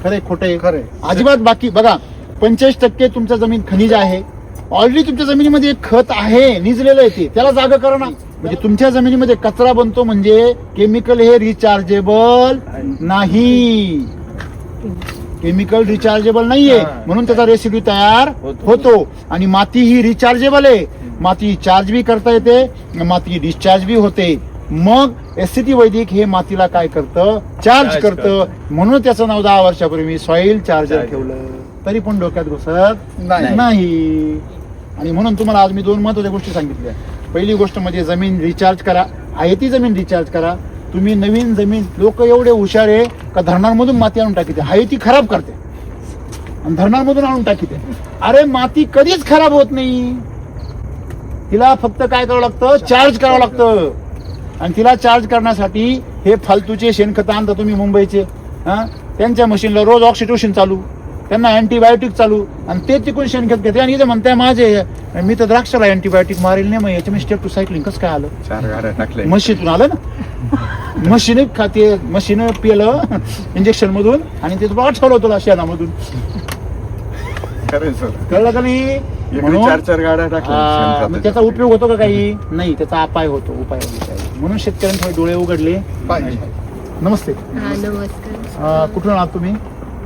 खरे खोटे खरे. अजिबात बाकी बघा 45% तुमच्या जमीन खनिज आहे. ऑलरेडी तुमच्या जमिनीमध्ये एक खत आहे, निजलेलं आहे ते, त्याला जागा करा ना. म्हणजे तुमच्या जमिनीमध्ये कचरा बनतो म्हणजे केमिकल हे रिचार्जेबल नाही. केमिकल रिचार्जेबल नाहीये म्हणून त्याचा रेसिड्यू तयार होतो. आणि माती ही रिचार्जेबल आहे. माती चार्ज बी करता येते, माती डिस्चार्ज बी होते. मग एससीटी वैदिक हे मातीला काय करतं? चार्ज करतं. म्हणून त्याचं नाव 10 वर्षापूर्वी सॉइल चार्जर ठेवलं. तरी पण डोक्यात घुसत नाही. आणि म्हणून तुम्हाला आज मी 2 महत्त्वाच्या गोष्टी सांगितल्या. पहिली गोष्ट म्हणजे जमीन रिचार्ज करा. आहे ती जमीन रिचार्ज करा. तुम्ही नवीन जमीन, लोक एवढे हुशार आहे का धरणांमधून माती आणून टाकीते. आहे ती खराब करते आणि धरणांमधून आणून टाकीते. अरे माती कधीच खराब होत नाही. तिला फक्त काय करावं लागतं? चार्ज करावं लागतं. आणि तिला चार्ज करण्यासाठी हे फालतूचे शेणखत आणता तुम्ही मुंबईचे. त्यांच्या मशीनला रोज ऑक्सिटोसिन चालू, त्यांना अँटीबायोटिक चालू आणि ते तिकून शेणखत घेते. आणि इथे म्हणताय माझे मी तर द्राक्षाला अँटीबायोटिक मारेल नाही. मग याच्या मी स्टेप टू सायकलिंग कसं काय आलं? 4 गाड्या टाकल्या. म्हशीतून आलं ना. म्हशीने खाते, म्हशीनं पिलं इंजेक्शन मधून आणि ते तुला आठवलं तुला शेणामधून. खरं सर. कळलं का नाही? म्हणून 4 गाड्या टाकल्या. मग त्याचा उपयोग होतो का काही? नाही, त्याचा अपाय होतो. उपाय म्हणून शेतकऱ्यांनी थोडे डोळे उघडले पाहिजे. नमस्ते. नमस्कार. कुठून आहात तुम्ही?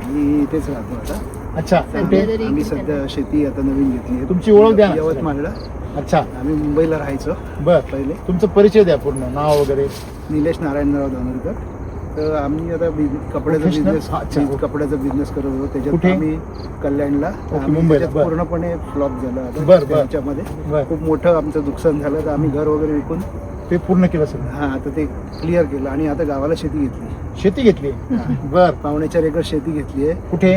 मी इथेच राहतो आता. अच्छा. कुठे? आम्ही सध्या शेती आता नवीन घेतली आहे. तुमची ओळख द्या ना. यवतमाळला. अच्छा. आम्ही मुंबईला राहायचो बर. पहिले. तुमचं परिचय द्या पूर्ण, नाव वगैरे. निलेश नारायणराव दानोरकर. तर आम्ही आता कपड्याचा Professional? बिझनेस अच्छा. कपड्याचा बिझनेस करत होतो. त्याच्यात कुठे? आम्ही कल्याणला. आम्ही मुंबईला. त्याच्यात बरं. पूर्णपणे फ्लॉप झालं आता. बरं, बरं. त्याच्यामध्ये बर. खूप मोठं आमचं नुकसान झालं. तर आम्ही घर वगैरे विकून ते पूर्ण केलं सगळं. हा आता ते क्लिअर केलं आणि आता गावाला शेती घेतली. शेती घेतली. बर. 4.5 एकर शेती घेतली आहे. कुठे?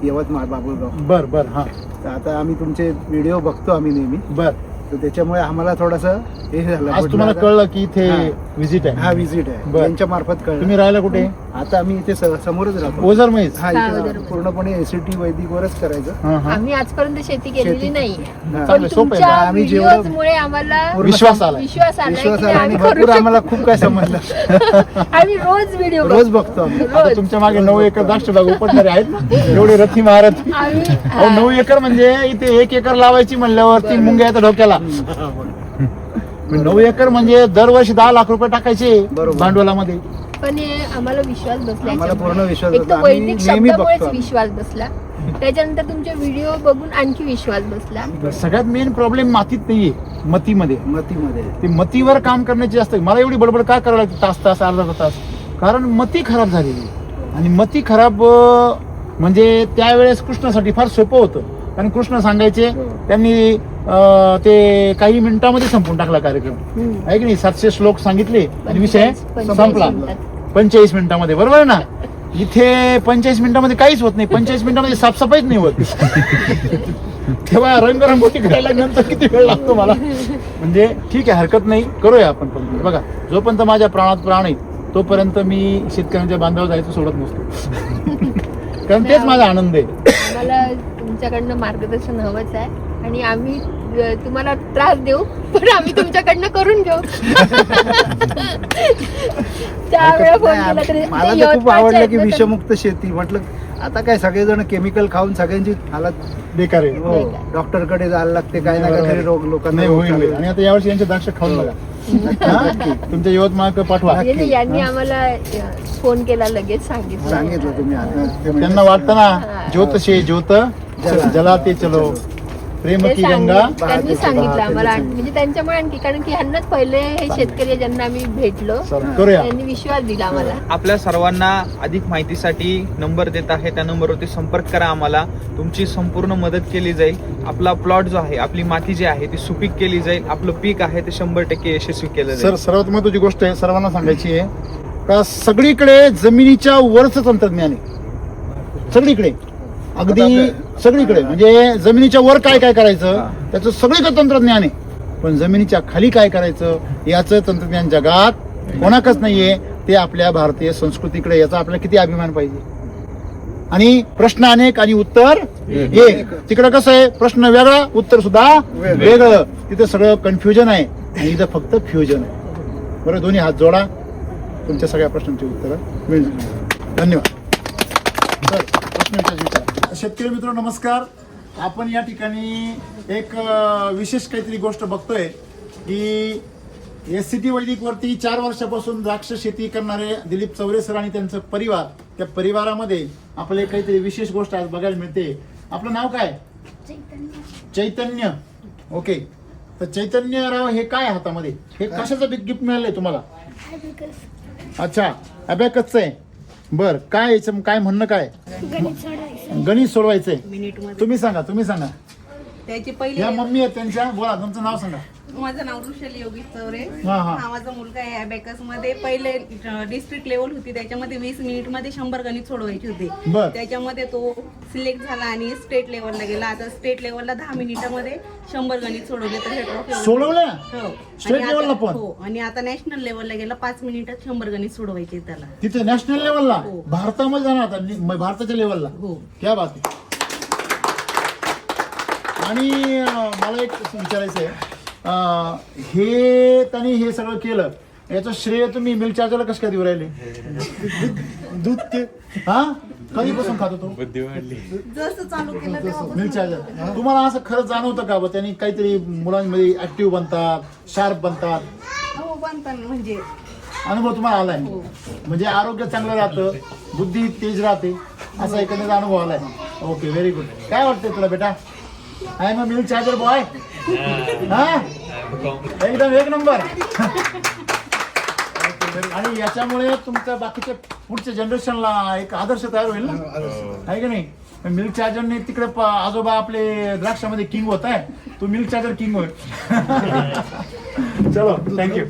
यवतमाळ बाबुळगाव. बर बर. हा. तर आता आम्ही तुमचे व्हिडिओ बघतो आम्ही नेहमी. बर. तर त्याच्यामुळे आम्हाला थोडंसं हे झालं. आज तुम्हाला कळलं की इथे हा. व्हिजिट आहे. हा विजिट आहे. बरं. यांच्या मार्फत कळलं. तुम्ही राहायला कुठे? आता आम्ही इथे समोरच राहतो. ओझर मैज. हा हा, इथे ओझर. पूर्णपणे एसीटी वैदिकवरच करायचं. हा, हा. आम्ही आजपर्यंत शेती केलेली शेती. नाही. हा. पण चांगलं, सोपं आहे. तुमच्या आम्ही जेवढं- व्हिडिओजमुळे आम्हाला पूर्ण विश्वास आलाय. विश्वास आलाय विश्वास की आला आणि आम्ही भरपूर करू आम्हाला खूप काय समजलं. शकतो. आम्ही रोज व्हिडिओ रोज बघतो आम्ही. आता तुमच्या मागे 9 एकर द्राक्ष बाग उपटणारे आहेत ना एवढे रथी महारथी. अहो 9 एकर म्हणजे इथे 1 एकर लावायची म्हणल्यावर 3 मुंग्या येतात डोक्याला. 9 एकर म्हणजे दरवर्षी 10 लाख रुपये टाकायचे बरोबर. भांडवलामध्ये. पण हे आम्हाला विश्वास बसला आम्हाला पूर्ण याच्यामुळे. विश्वास एक बसला. तर आम्ही वैदिक नेहमी शब्दामुळेच बघतो आम्ही. विश्वास बसला. त्याच्यानंतर तुमचे व्हिडिओ बघून आणखी विश्वास बसला. सगळ्यात मेन प्रॉब्लेम मातीत नाहीये, मतीमध्ये. मतीमध्ये ते मतीवर काम करण्याची जास्त. मला एवढी बडबड का करावं लागते तास अर्धा तास? कारण मती खराब झालेली. आणि मती खराब म्हणजे त्यावेळेस कृष्णासाठी फार सोपं होतं. कारण कृष्ण सांगायचे, त्यांनी ते काही मिनिटांमध्ये संपून टाकला कार्यक्रम. आहे की नाही? 700 श्लोक सांगितले आणि विषय 45 संपला. मिनिटात. 45 मिनिटांमध्ये. बरोबर आहे ना? इथे 45 मिनिटांमध्ये काहीच होत नाही. 45 मिनिटांमध्ये साफसफाईच नाही होत. तेव्हा रंगरंगोटी करायला नंतर किती वेळ लागतो मला. म्हणजे ठीक आहे, हरकत नाही, करूया आपण. पण बघा, जोपर्यंत माझ्या प्राणात प्राण आहे तोपर्यंत मी शेतकऱ्यांच्या बांधावर जायचं सोडत नसतो. कारण तेच माझा आनंद आहे. आम्हाला तुमच्याकडनं मार्गदर्शन हवंच आहे आणि आम्ही तुम्हाला त्रास देऊ, पण आम्ही तुमच्याकडनं करून घेऊ. त्यावेळेला फोन केला तरी मला ते तर खूप यवतमाळचे आवडलं आहेत की ना, विषमुक्त शेती. म्हटलं आता काय सगळेजण केमिकल खाऊन सगळ्यांची हालत बेकार आहे. हो, डॉक्टरकडे जायला लागते, काय ना काहीतरी रोग लोकांना नाही रोग होईल चालू होईल. आणि आता यावर्षी यांचे द्राक्ष खाऊन बघा. हा? तुमच्या यवतमाळ पाठवा. म्हणजे यांनी आम्हाला फोन केला, लगेच सांगितलं. सांगितलं तुम्ही आता. त्यांना वाटतं ना ज्योत शे ज्योत जलाते चलो प्रेम ते की गंगा. त्यांनी सांगितलं आम्हाला, म्हणजे त्यांच्यामुळे आणखी, कारण की ह्यांनाच पहिले हे शेतकरी ज्यांना आम्ही भेटलो करूया. त्यांनी विश्वास दिला आम्हाला. आपल्या सर्वांना अधिक माहितीसाठी नंबर देत आहे, त्या नंबरवरती संपर्क करा. आम्हाला तुमची संपूर्ण मदत केली जाईल. आपला प्लॉट जो आहे, आपली माती जी आहे ती सुपीक केली जाईल. आपलं पीक आहे ते 100% यशस्वी केलं सर जाईल. सर्वात महत्वाची गोष्ट आहे सर्वांना सांगायची आहे का सगळीकडे जमिनीच्या वरच तंत्रज्ञान आहे. सगळीकडे, अगदी सगळीकडे. म्हणजे जमिनीच्या वर काय काय करायचं त्याचं सगळीकडे तंत्रज्ञान आहे, पण जमिनीच्या खाली काय करायचं याचं तंत्रज्ञान जगात कोणाकच नाहीये. ते आपल्या भारतीय संस्कृतीकडे. याचा आपल्याला किती अभिमान पाहिजे. आणि प्रश्न अनेक आणि उत्तर एक. तिकडं कसं आहे, प्रश्न वेगळा उत्तर सुद्धा वेगळं. तिथं सगळं कन्फ्युजन आहे आणि इथं फक्त फ्युजन आहे. बरं, दोन्ही हात जोडा, तुमच्या सगळ्या प्रश्नांची उत्तरं मिळतील. धन्यवाद. सर, प्रश्न विचारा. शेतकरी मित्र नमस्कार. आपण या ठिकाणी एक विशेष काहीतरी गोष्ट बघतोय की SCT वैदिक वरती 4 वर्षापासून द्राक्ष शेती करणारे दिलीप चौरे सर आणि त्यांचं परिवार, त्या परिवारामध्ये आपले काहीतरी विशेष गोष्ट आज बघायला मिळते. आपलं नाव काय? चैतन्य. ओके. तर चैतन्यराव, हे काय हातामध्ये, हे कशाचं गिफ्ट मिळालंय तुम्हाला? अच्छा, अबॅकसचं आहे. बर, काय याचं काय म्हणणं काय? गणित सोडवायचंय. तुम्ही सांगा. त्याची पहिली या मम्मी आहेत त्यांच्या. बोला, तुमचं नाव सांगा. माझं नाव ऋषाली योगेश चौरे. हा, हा. हा माझा मुलगा आहे. अबॅकस मध्ये पहिले डिस्ट्रिक्ट लेवल होती, त्याच्यामध्ये 20 मिनिट मध्ये 100 गणित सोडवायचे होते. बर. त्याच्यामध्ये तो सिलेक्ट झाला आणि स्टेट लेवलला गेला. आता स्टेट लेवलला 10 मिनिटामध्ये 100 गणित सोडवले, तर हे ट्रॉफी सोडवलं हो. स्टेट आणि लेवलला आता- पण? हो. आणि आता नॅशनल लेवलला गेला, 5 मिनिटात 100 गणित सोडवायचे त्याला. तिथे नॅशनल लेवलला हो. भारतामध्ये जाणार आता, भारताच्या लेवलला. हो. क्या बात आहे. आणि मला एक विचारायचं आहे, हे त्यांनी हे सगळं केलं, याचं श्रेय तुम्ही मिल्क चार्जरला कसं काय देऊ राहिले? दूध ते हा कधीपासून खात होतो? जसं चालू केलं तेव्हा मिल्क चार्जर. तुम्हाला असं खरंच जाणवतं का त्यांनी काहीतरी मुलांमध्ये ऍक्टिव्ह बनतात, शार्प बनतात? हो, बनताना म्हणजे अनुभव तुम्हाला आलाय? म्हणजे आरोग्य चांगलं राहतं, बुद्धी तेज राहते, असा एकंदरीत अनुभव आलाय. Okay, very good. काय वाटतंय तुला बेटा? I am milk charger boy. हा, एकदम एक नंबर. आणि याच्यामुळे तुमच्या बाकीच्या पुढच्या जनरेशनला एक आदर्श तयार होईल ना, आहे की नाही? मिल्क चार्जरने तिकडे आजोबा आपले द्राक्षामध्ये किंग होत आहे, तू मिल्क चार्जर किंग होय. चलो, थँक्यू.